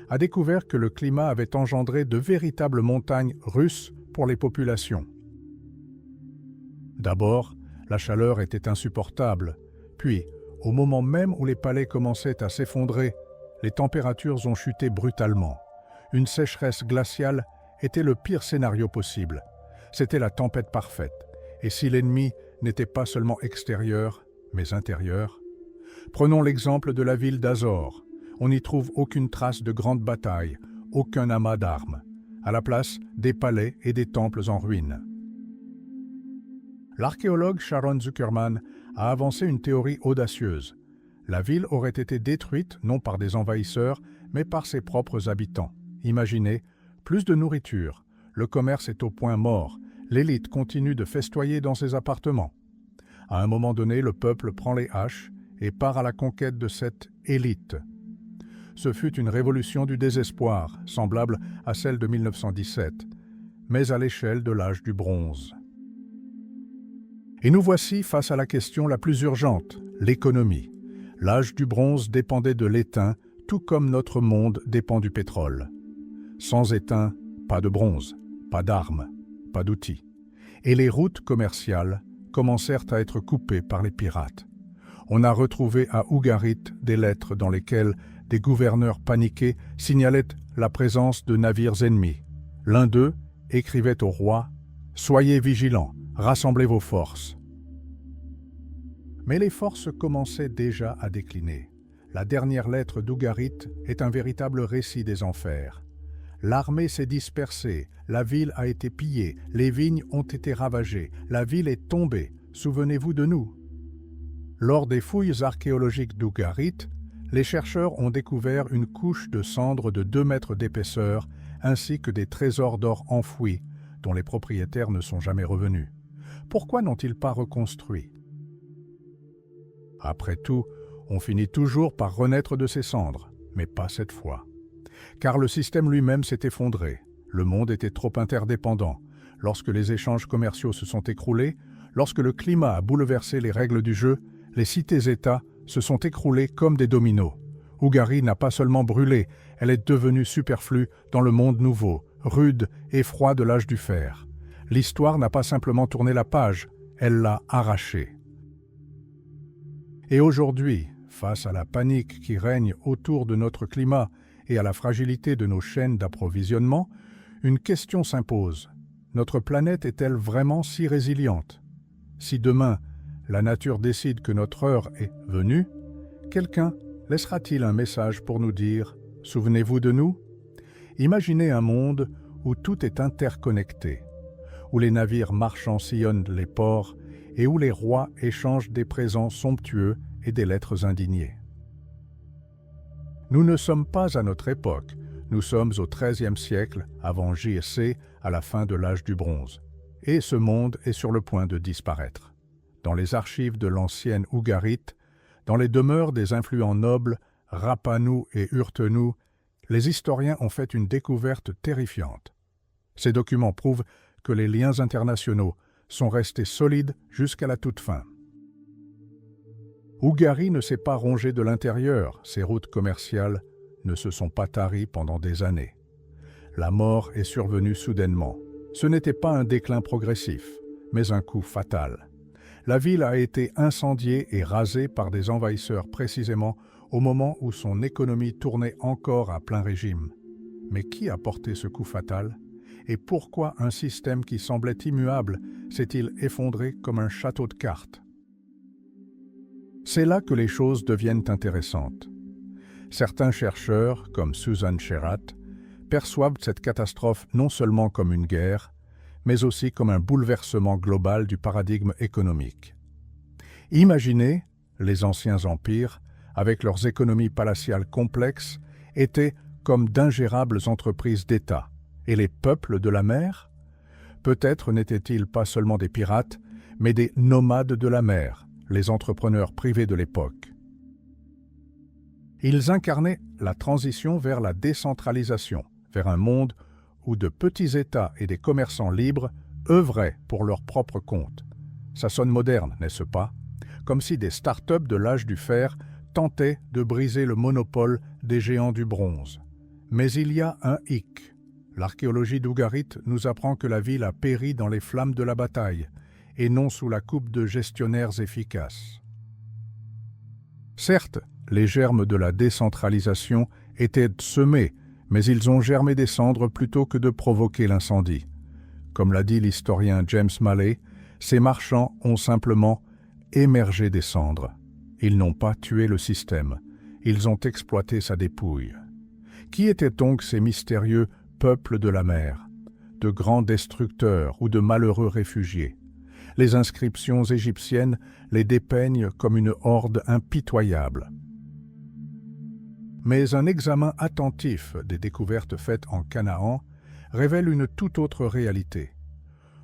a découvert que le climat avait engendré de véritables montagnes russes pour les populations. D'abord, la chaleur était insupportable. Puis, au moment même où les palais commençaient à s'effondrer, les températures ont chuté brutalement. Une sécheresse glaciale était le pire scénario possible. C'était la tempête parfaite. Et si l'ennemi n'était pas seulement extérieur, mais intérieur? Prenons l'exemple de la ville d'Azor. On n'y trouve aucune trace de grande bataille, aucun amas d'armes. À la place, des palais et des temples en ruine. L'archéologue Sharon Zuckerman a avancé une théorie audacieuse. La ville aurait été détruite non par des envahisseurs, mais par ses propres habitants. Imaginez, plus de nourriture, le commerce est au point mort, l'élite continue de festoyer dans ses appartements. À un moment donné, le peuple prend les haches et part à la conquête de cette élite. Ce fut une révolution du désespoir, semblable à celle de 1917, mais à l'échelle de l'âge du bronze. Et nous voici face à la question la plus urgente, l'économie. L'âge du bronze dépendait de l'étain, tout comme notre monde dépend du pétrole. Sans étain, pas de bronze, pas d'armes, pas d'outils. Et les routes commerciales commencèrent à être coupées par les pirates. On a retrouvé à Ougarit des lettres dans lesquelles des gouverneurs paniqués signalaient la présence de navires ennemis. L'un d'eux écrivait au roi « Soyez vigilants, rassemblez vos forces ». Mais les forces commençaient déjà à décliner. La dernière lettre d'Ougarit est un véritable récit des enfers. L'armée s'est dispersée, la ville a été pillée, les vignes ont été ravagées, la ville est tombée, souvenez-vous de nous. Lors des fouilles archéologiques d'Ougarit, les chercheurs ont découvert une couche de cendres de 2 mètres d'épaisseur, ainsi que des trésors d'or enfouis dont les propriétaires ne sont jamais revenus. Pourquoi n'ont-ils pas reconstruit? Après tout, on finit toujours par renaître de ses cendres, mais pas cette fois. Car le système lui-même s'est effondré, le monde était trop interdépendant. Lorsque les échanges commerciaux se sont écroulés, lorsque le climat a bouleversé les règles du jeu, les cités-États se sont écroulées comme des dominos. Ougari n'a pas seulement brûlé, elle est devenue superflue dans le monde nouveau, rude et froid de l'âge du fer. L'histoire n'a pas simplement tourné la page, elle l'a arrachée. Et aujourd'hui, face à la panique qui règne autour de notre climat et à la fragilité de nos chaînes d'approvisionnement, une question s'impose. Notre planète est-elle vraiment si résiliente? Si demain, la nature décide que notre heure est venue, quelqu'un laissera-t-il un message pour nous dire « Souvenez-vous de nous » Imaginez un monde où tout est interconnecté, où les navires marchands sillonnent les ports et où les rois échangent des présents somptueux et des lettres indignées. Nous ne sommes pas à notre époque, nous sommes au XIIIe siècle avant J.C. à la fin de l'âge du bronze, et ce monde est sur le point de disparaître. Dans les archives de l'ancienne Ougarite, dans les demeures des influents nobles, Rapanou et Urtenou, les historiens ont fait une découverte terrifiante. Ces documents prouvent que les liens internationaux sont restés solides jusqu'à la toute fin. Ougari ne s'est pas rongé de l'intérieur, ses routes commerciales ne se sont pas taries pendant des années. La mort est survenue soudainement. Ce n'était pas un déclin progressif, mais un coup fatal. La ville a été incendiée et rasée par des envahisseurs précisément au moment où son économie tournait encore à plein régime. Mais qui a porté ce coup fatal? Et pourquoi un système qui semblait immuable s'est-il effondré comme un château de cartes? C'est là que les choses deviennent intéressantes. Certains chercheurs, comme Susan Sherratt, perçoivent cette catastrophe non seulement comme une guerre, mais aussi comme un bouleversement global du paradigme économique. Imaginez, les anciens empires, avec leurs économies palatiales complexes, étaient comme d'ingérables entreprises d'État, et les peuples de la mer? Peut-être n'étaient-ils pas seulement des pirates, mais des nomades de la mer, les entrepreneurs privés de l'époque. Ils incarnaient la transition vers la décentralisation, vers un monde où de petits États et des commerçants libres œuvraient pour leur propre compte. Ça sonne moderne, n'est-ce pas? Comme si des start-up de l'âge du fer tentaient de briser le monopole des géants du bronze. Mais il y a un hic. L'archéologie d'Ougarite nous apprend que la ville a péri dans les flammes de la bataille, et non sous la coupe de gestionnaires efficaces. Certes, les germes de la décentralisation étaient semés, mais ils ont germé des cendres plutôt que de provoquer l'incendie. Comme l'a dit l'historien James Maley, ces marchands ont simplement émergé des cendres. Ils n'ont pas tué le système, ils ont exploité sa dépouille. Qui étaient donc ces mystérieux peuples de la mer? De grands destructeurs ou de malheureux réfugiés? Les inscriptions égyptiennes les dépeignent comme une horde impitoyable. Mais un examen attentif des découvertes faites en Canaan révèle une toute autre réalité.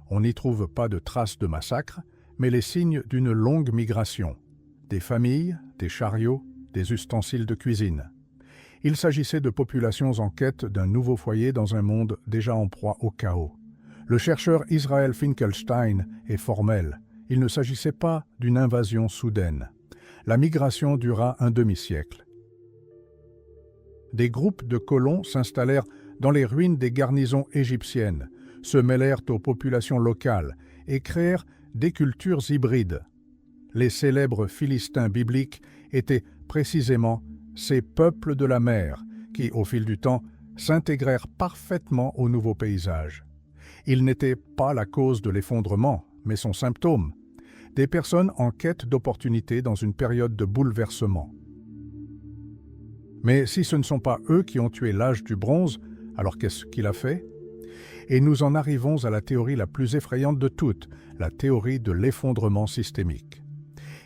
On n'y trouve pas de traces de massacre, mais les signes d'une longue migration. Des familles, des chariots, des ustensiles de cuisine. Il s'agissait de populations en quête d'un nouveau foyer dans un monde déjà en proie au chaos. Le chercheur Israel Finkelstein est formel. Il ne s'agissait pas d'une invasion soudaine. La migration dura un demi-siècle. Des groupes de colons s'installèrent dans les ruines des garnisons égyptiennes, se mêlèrent aux populations locales et créèrent des cultures hybrides. Les célèbres Philistins bibliques étaient précisément ces peuples de la mer qui, au fil du temps, s'intégrèrent parfaitement au nouveau paysage. Ils n'étaient pas la cause de l'effondrement, mais son symptôme. Des personnes en quête d'opportunités dans une période de bouleversement. Mais si ce ne sont pas eux qui ont tué l'âge du bronze, alors qu'est-ce qu'il a fait? Et nous en arrivons à la théorie la plus effrayante de toutes, la théorie de l'effondrement systémique.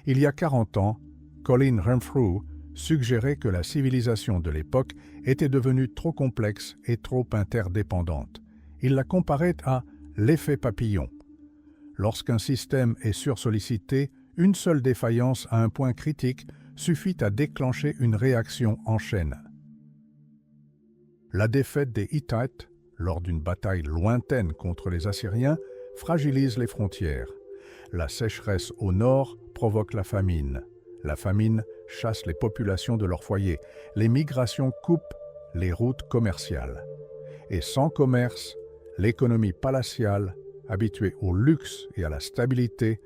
Il y a 40 ans, Colin Renfrew suggérait que la civilisation de l'époque était devenue trop complexe et trop interdépendante. Il la comparait à l'effet papillon. Lorsqu'un système est sursollicité, une seule défaillance à un point critique suffit à déclencher une réaction en chaîne. La défaite des Hittites, lors d'une bataille lointaine contre les Assyriens, fragilise les frontières. La sécheresse au nord provoque la famine. La famine chasse les populations de leur foyer. Les migrations coupent les routes commerciales. Et sans commerce, l'économie palatiale, habituée au luxe et à la stabilité,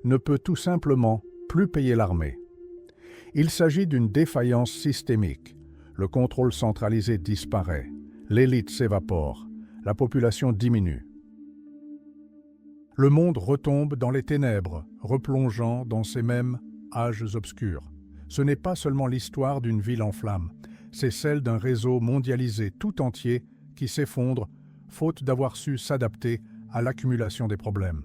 ne peut tout simplement plus payer l'armée. Il s'agit d'une défaillance systémique. Le contrôle centralisé disparaît, l'élite s'évapore, la population diminue. Le monde retombe dans les ténèbres, replongeant dans ces mêmes âges obscurs. Ce n'est pas seulement l'histoire d'une ville en flammes, c'est celle d'un réseau mondialisé tout entier qui s'effondre, faute d'avoir su s'adapter à l'accumulation des problèmes.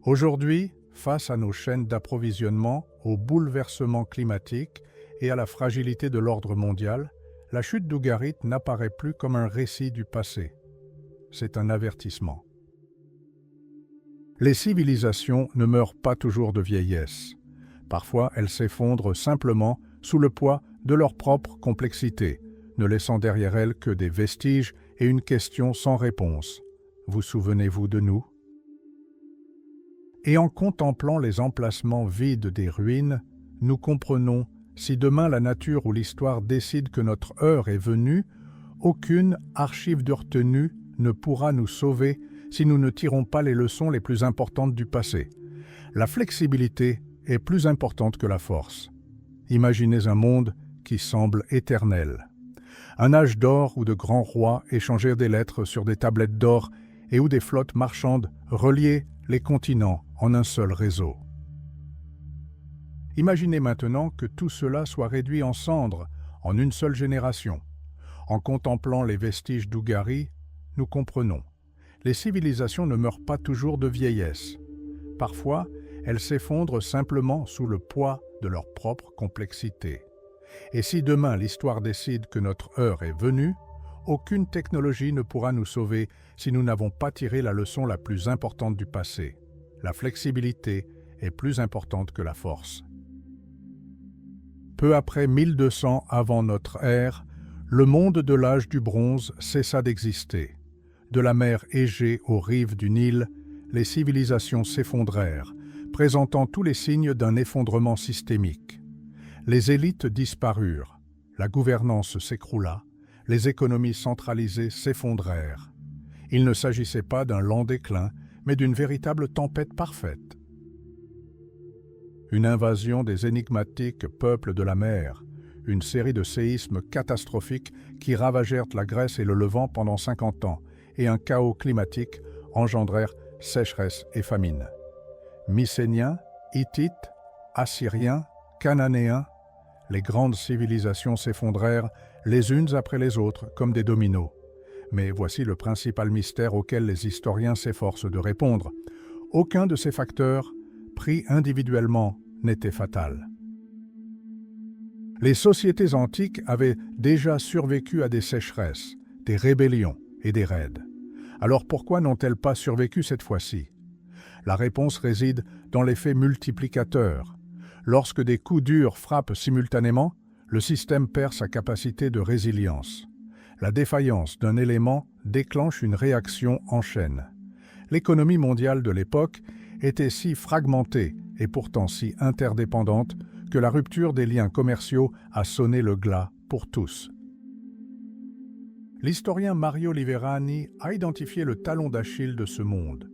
Aujourd'hui, face à nos chaînes d'approvisionnement, aux bouleversements climatiques et à la fragilité de l'ordre mondial, la chute d'Ougarit n'apparaît plus comme un récit du passé. C'est un avertissement. Les civilisations ne meurent pas toujours de vieillesse. Parfois, elles s'effondrent simplement sous le poids de leur propre complexité, ne laissant derrière elles que des vestiges et une question sans réponse. Vous souvenez-vous de nous? Et en contemplant les emplacements vides des ruines, nous comprenons, si demain la nature ou l'histoire décide que notre heure est venue, aucune archive de retenue ne pourra nous sauver si nous ne tirons pas les leçons les plus importantes du passé. La flexibilité est plus importante que la force. Imaginez un monde qui semble éternel. Un âge d'or où de grands rois échangèrent des lettres sur des tablettes d'or et où des flottes marchandes reliaient les continents en un seul réseau. Imaginez maintenant que tout cela soit réduit en cendres en une seule génération. En contemplant les vestiges d'Ougari, nous comprenons. Les civilisations ne meurent pas toujours de vieillesse. Parfois, elles s'effondrent simplement sous le poids de leur propre complexité. Et si demain l'histoire décide que notre heure est venue, aucune technologie ne pourra nous sauver si nous n'avons pas tiré la leçon la plus importante du passé. La flexibilité est plus importante que la force. Peu après 1200 avant notre ère, le monde de l'âge du bronze cessa d'exister. De la mer Égée aux rives du Nil, les civilisations s'effondrèrent, présentant tous les signes d'un effondrement systémique. Les élites disparurent, la gouvernance s'écroula, les économies centralisées s'effondrèrent. Il ne s'agissait pas d'un lent déclin, mais d'une véritable tempête parfaite. Une invasion des énigmatiques peuples de la mer, une série de séismes catastrophiques qui ravagèrent la Grèce et le Levant pendant 50 ans, et un chaos climatique engendrèrent sécheresse et famine. Mycéniens, Hittites, Assyriens, Cananéens, les grandes civilisations s'effondrèrent les unes après les autres comme des dominos. Mais voici le principal mystère auquel les historiens s'efforcent de répondre. Aucun de ces facteurs, pris individuellement, n'était fatal. Les sociétés antiques avaient déjà survécu à des sécheresses, des rébellions et des raids. Alors pourquoi n'ont-elles pas survécu cette fois-ci? La réponse réside dans l'effet multiplicateur. Lorsque des coups durs frappent simultanément, le système perd sa capacité de résilience. La défaillance d'un élément déclenche une réaction en chaîne. L'économie mondiale de l'époque était si fragmentée et pourtant si interdépendante que la rupture des liens commerciaux a sonné le glas pour tous. L'historien Mario Liverani a identifié le talon d'Achille de ce monde,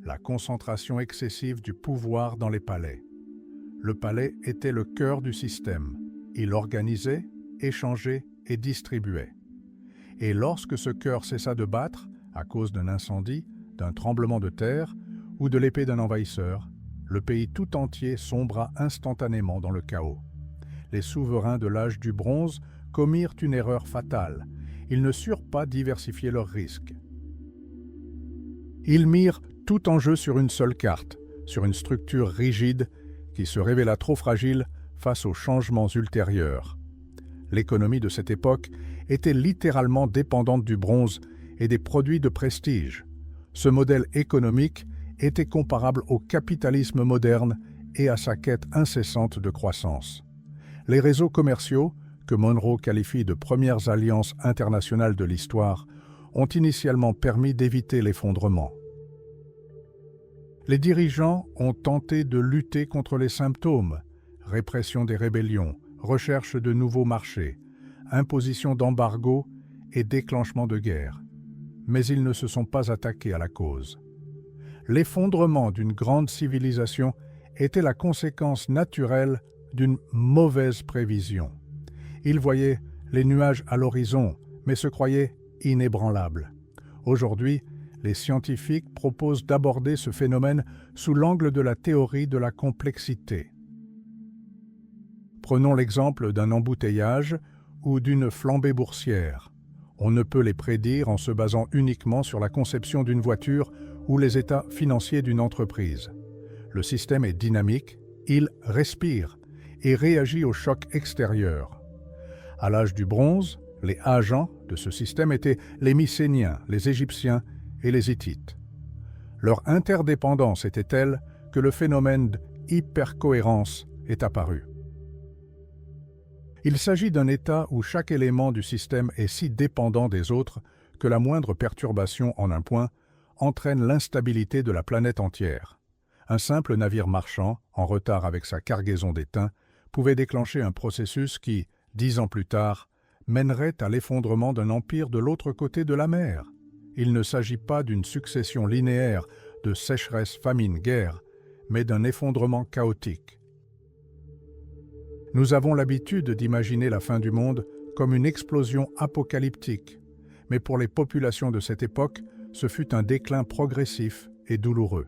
la concentration excessive du pouvoir dans les palais. Le palais était le cœur du système. Il organisait, échangeait et distribuait. Et lorsque ce cœur cessa de battre, à cause d'un incendie, d'un tremblement de terre ou de l'épée d'un envahisseur, le pays tout entier sombra instantanément dans le chaos. Les souverains de l'âge du bronze commirent une erreur fatale. Ils ne surent pas diversifier leurs risques. Ils mirent tout en jeu sur une seule carte, sur une structure rigide qui se révéla trop fragile face aux changements ultérieurs. L'économie de cette époque était littéralement dépendante du bronze et des produits de prestige. Ce modèle économique était comparable au capitalisme moderne et à sa quête incessante de croissance. Les réseaux commerciaux, que Monroe qualifie de premières alliances internationales de l'histoire, ont initialement permis d'éviter l'effondrement. Les dirigeants ont tenté de lutter contre les symptômes, répression des rébellions, recherche de nouveaux marchés, imposition d'embargos et déclenchement de guerres. Mais ils ne se sont pas attaqués à la cause. L'effondrement d'une grande civilisation était la conséquence naturelle d'une mauvaise prévision. Ils voyaient les nuages à l'horizon, mais se croyaient inébranlables. Aujourd'hui, les scientifiques proposent d'aborder ce phénomène sous l'angle de la théorie de la complexité. Prenons l'exemple d'un embouteillage ou d'une flambée boursière. On ne peut les prédire en se basant uniquement sur la conception d'une voiture ou les états financiers d'une entreprise. Le système est dynamique, il respire et réagit aux chocs extérieurs. À l'âge du bronze, les agents de ce système étaient les Mycéniens, les Égyptiens et les Hittites. Leur interdépendance était telle que le phénomène d'hypercohérence est apparu. Il s'agit d'un état où chaque élément du système est si dépendant des autres que la moindre perturbation en un point entraîne l'instabilité de la planète entière. Un simple navire marchand, en retard avec sa cargaison d'étain, pouvait déclencher un processus qui, 10 ans plus tard, mènerait à l'effondrement d'un empire de l'autre côté de la mer. Il ne s'agit pas d'une succession linéaire de sécheresse, famine, guerre, mais d'un effondrement chaotique. Nous avons l'habitude d'imaginer la fin du monde comme une explosion apocalyptique, mais pour les populations de cette époque, ce fut un déclin progressif et douloureux.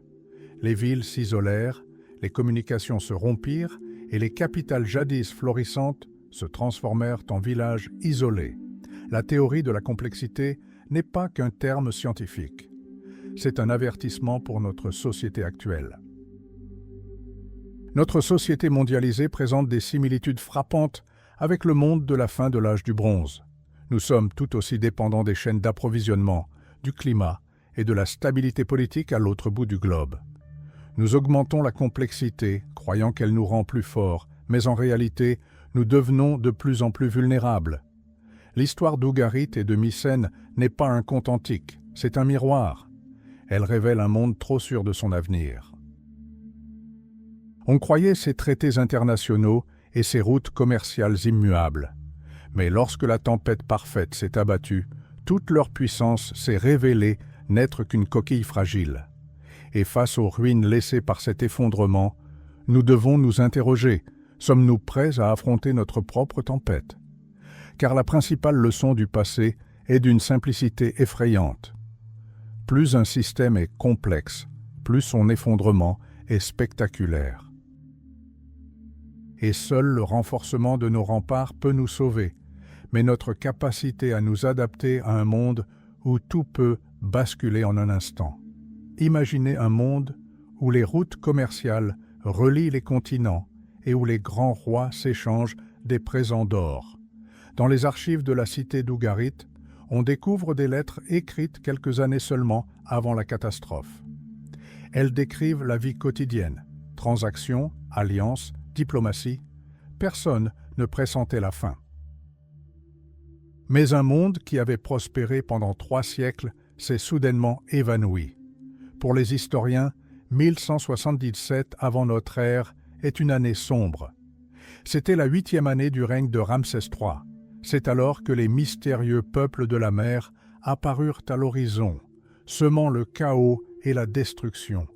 Les villes s'isolèrent, les communications se rompirent et les capitales jadis florissantes se transformèrent en villages isolés. La théorie de la complexité n'est pas qu'un terme scientifique. C'est un avertissement pour notre société actuelle. Notre société mondialisée présente des similitudes frappantes avec le monde de la fin de l'âge du bronze. Nous sommes tout aussi dépendants des chaînes d'approvisionnement, du climat et de la stabilité politique à l'autre bout du globe. Nous augmentons la complexité, croyant qu'elle nous rend plus forts, mais en réalité, nous devenons de plus en plus vulnérables. L'histoire d'Ougarit et de Mycène n'est pas un conte antique, c'est un miroir. Elle révèle un monde trop sûr de son avenir. On croyait ces traités internationaux et ces routes commerciales immuables. Mais lorsque la tempête parfaite s'est abattue, toute leur puissance s'est révélée n'être qu'une coquille fragile. Et face aux ruines laissées par cet effondrement, nous devons nous interroger, sommes-nous prêts à affronter notre propre tempête? Car la principale leçon du passé est d'une simplicité effrayante. Plus un système est complexe, plus son effondrement est spectaculaire. Et seul le renforcement de nos remparts peut nous sauver, mais notre capacité à nous adapter à un monde où tout peut basculer en un instant. Imaginez un monde où les routes commerciales relient les continents et où les grands rois s'échangent des présents d'or. Dans les archives de la cité d'Ougarit, on découvre des lettres écrites quelques années seulement avant la catastrophe. Elles décrivent la vie quotidienne, transactions, alliances, diplomatie. Personne ne pressentait la fin. Mais un monde qui avait prospéré pendant 3 siècles s'est soudainement évanoui. Pour les historiens, 1177 avant notre ère est une année sombre. C'était la 8e année du règne de Ramsès III. C'est alors que les mystérieux peuples de la mer apparurent à l'horizon, semant le chaos et la destruction.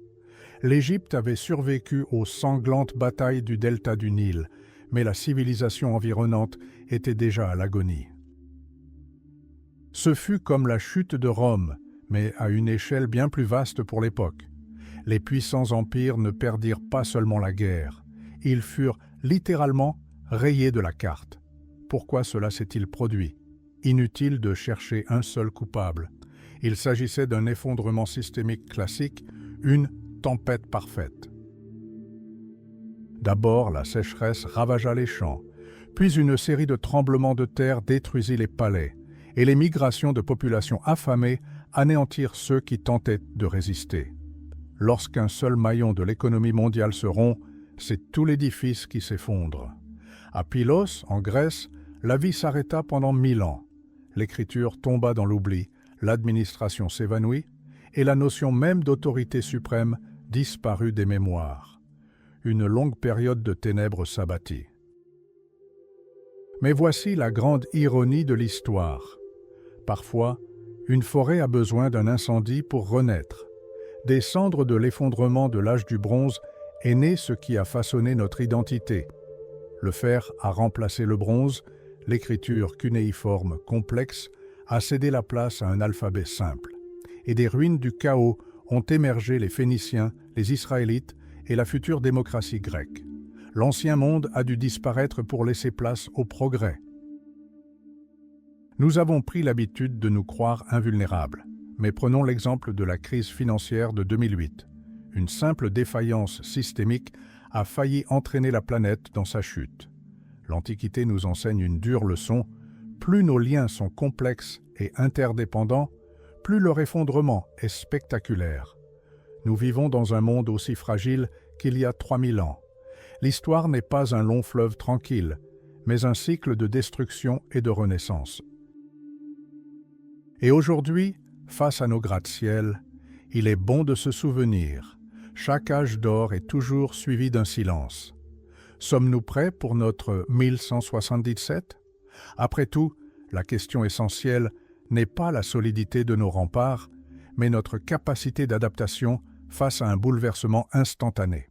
L'Égypte avait survécu aux sanglantes batailles du delta du Nil, mais la civilisation environnante était déjà à l'agonie. Ce fut comme la chute de Rome, mais à une échelle bien plus vaste pour l'époque. Les puissants empires ne perdirent pas seulement la guerre, ils furent littéralement rayés de la carte. Pourquoi cela s'est-il produit? Inutile de chercher un seul coupable. Il s'agissait d'un effondrement systémique classique, une tempête parfaite. D'abord, la sécheresse ravagea les champs, puis une série de tremblements de terre détruisit les palais, et les migrations de populations affamées anéantirent ceux qui tentaient de résister. Lorsqu'un seul maillon de l'économie mondiale se rompt, c'est tout l'édifice qui s'effondre. À Pylos, en Grèce, la vie s'arrêta pendant 1000 ans. L'écriture tomba dans l'oubli, l'administration s'évanouit, et la notion même d'autorité suprême disparut des mémoires. Une longue période de ténèbres s'abattit. Mais voici la grande ironie de l'histoire. Parfois, une forêt a besoin d'un incendie pour renaître. Des cendres de l'effondrement de l'âge du bronze est né ce qui a façonné notre identité. Le fer a remplacé le bronze, l'écriture cunéiforme complexe a cédé la place à un alphabet simple. Et des ruines du chaos ont émergé les Phéniciens, les Israélites et la future démocratie grecque. L'ancien monde a dû disparaître pour laisser place au progrès. Nous avons pris l'habitude de nous croire invulnérables, mais prenons l'exemple de la crise financière de 2008. Une simple défaillance systémique a failli entraîner la planète dans sa chute. L'Antiquité nous enseigne une dure leçon. Plus nos liens sont complexes et interdépendants, plus leur effondrement est spectaculaire. Nous vivons dans un monde aussi fragile qu'il y a 3000 ans. L'histoire n'est pas un long fleuve tranquille, mais un cycle de destruction et de renaissance. Et aujourd'hui, face à nos gratte-ciel, il est bon de se souvenir, chaque âge d'or est toujours suivi d'un silence. Sommes-nous prêts pour notre 1177 ? Après tout, la question essentielle n'est pas la solidité de nos remparts, mais notre capacité d'adaptation face à un bouleversement instantané.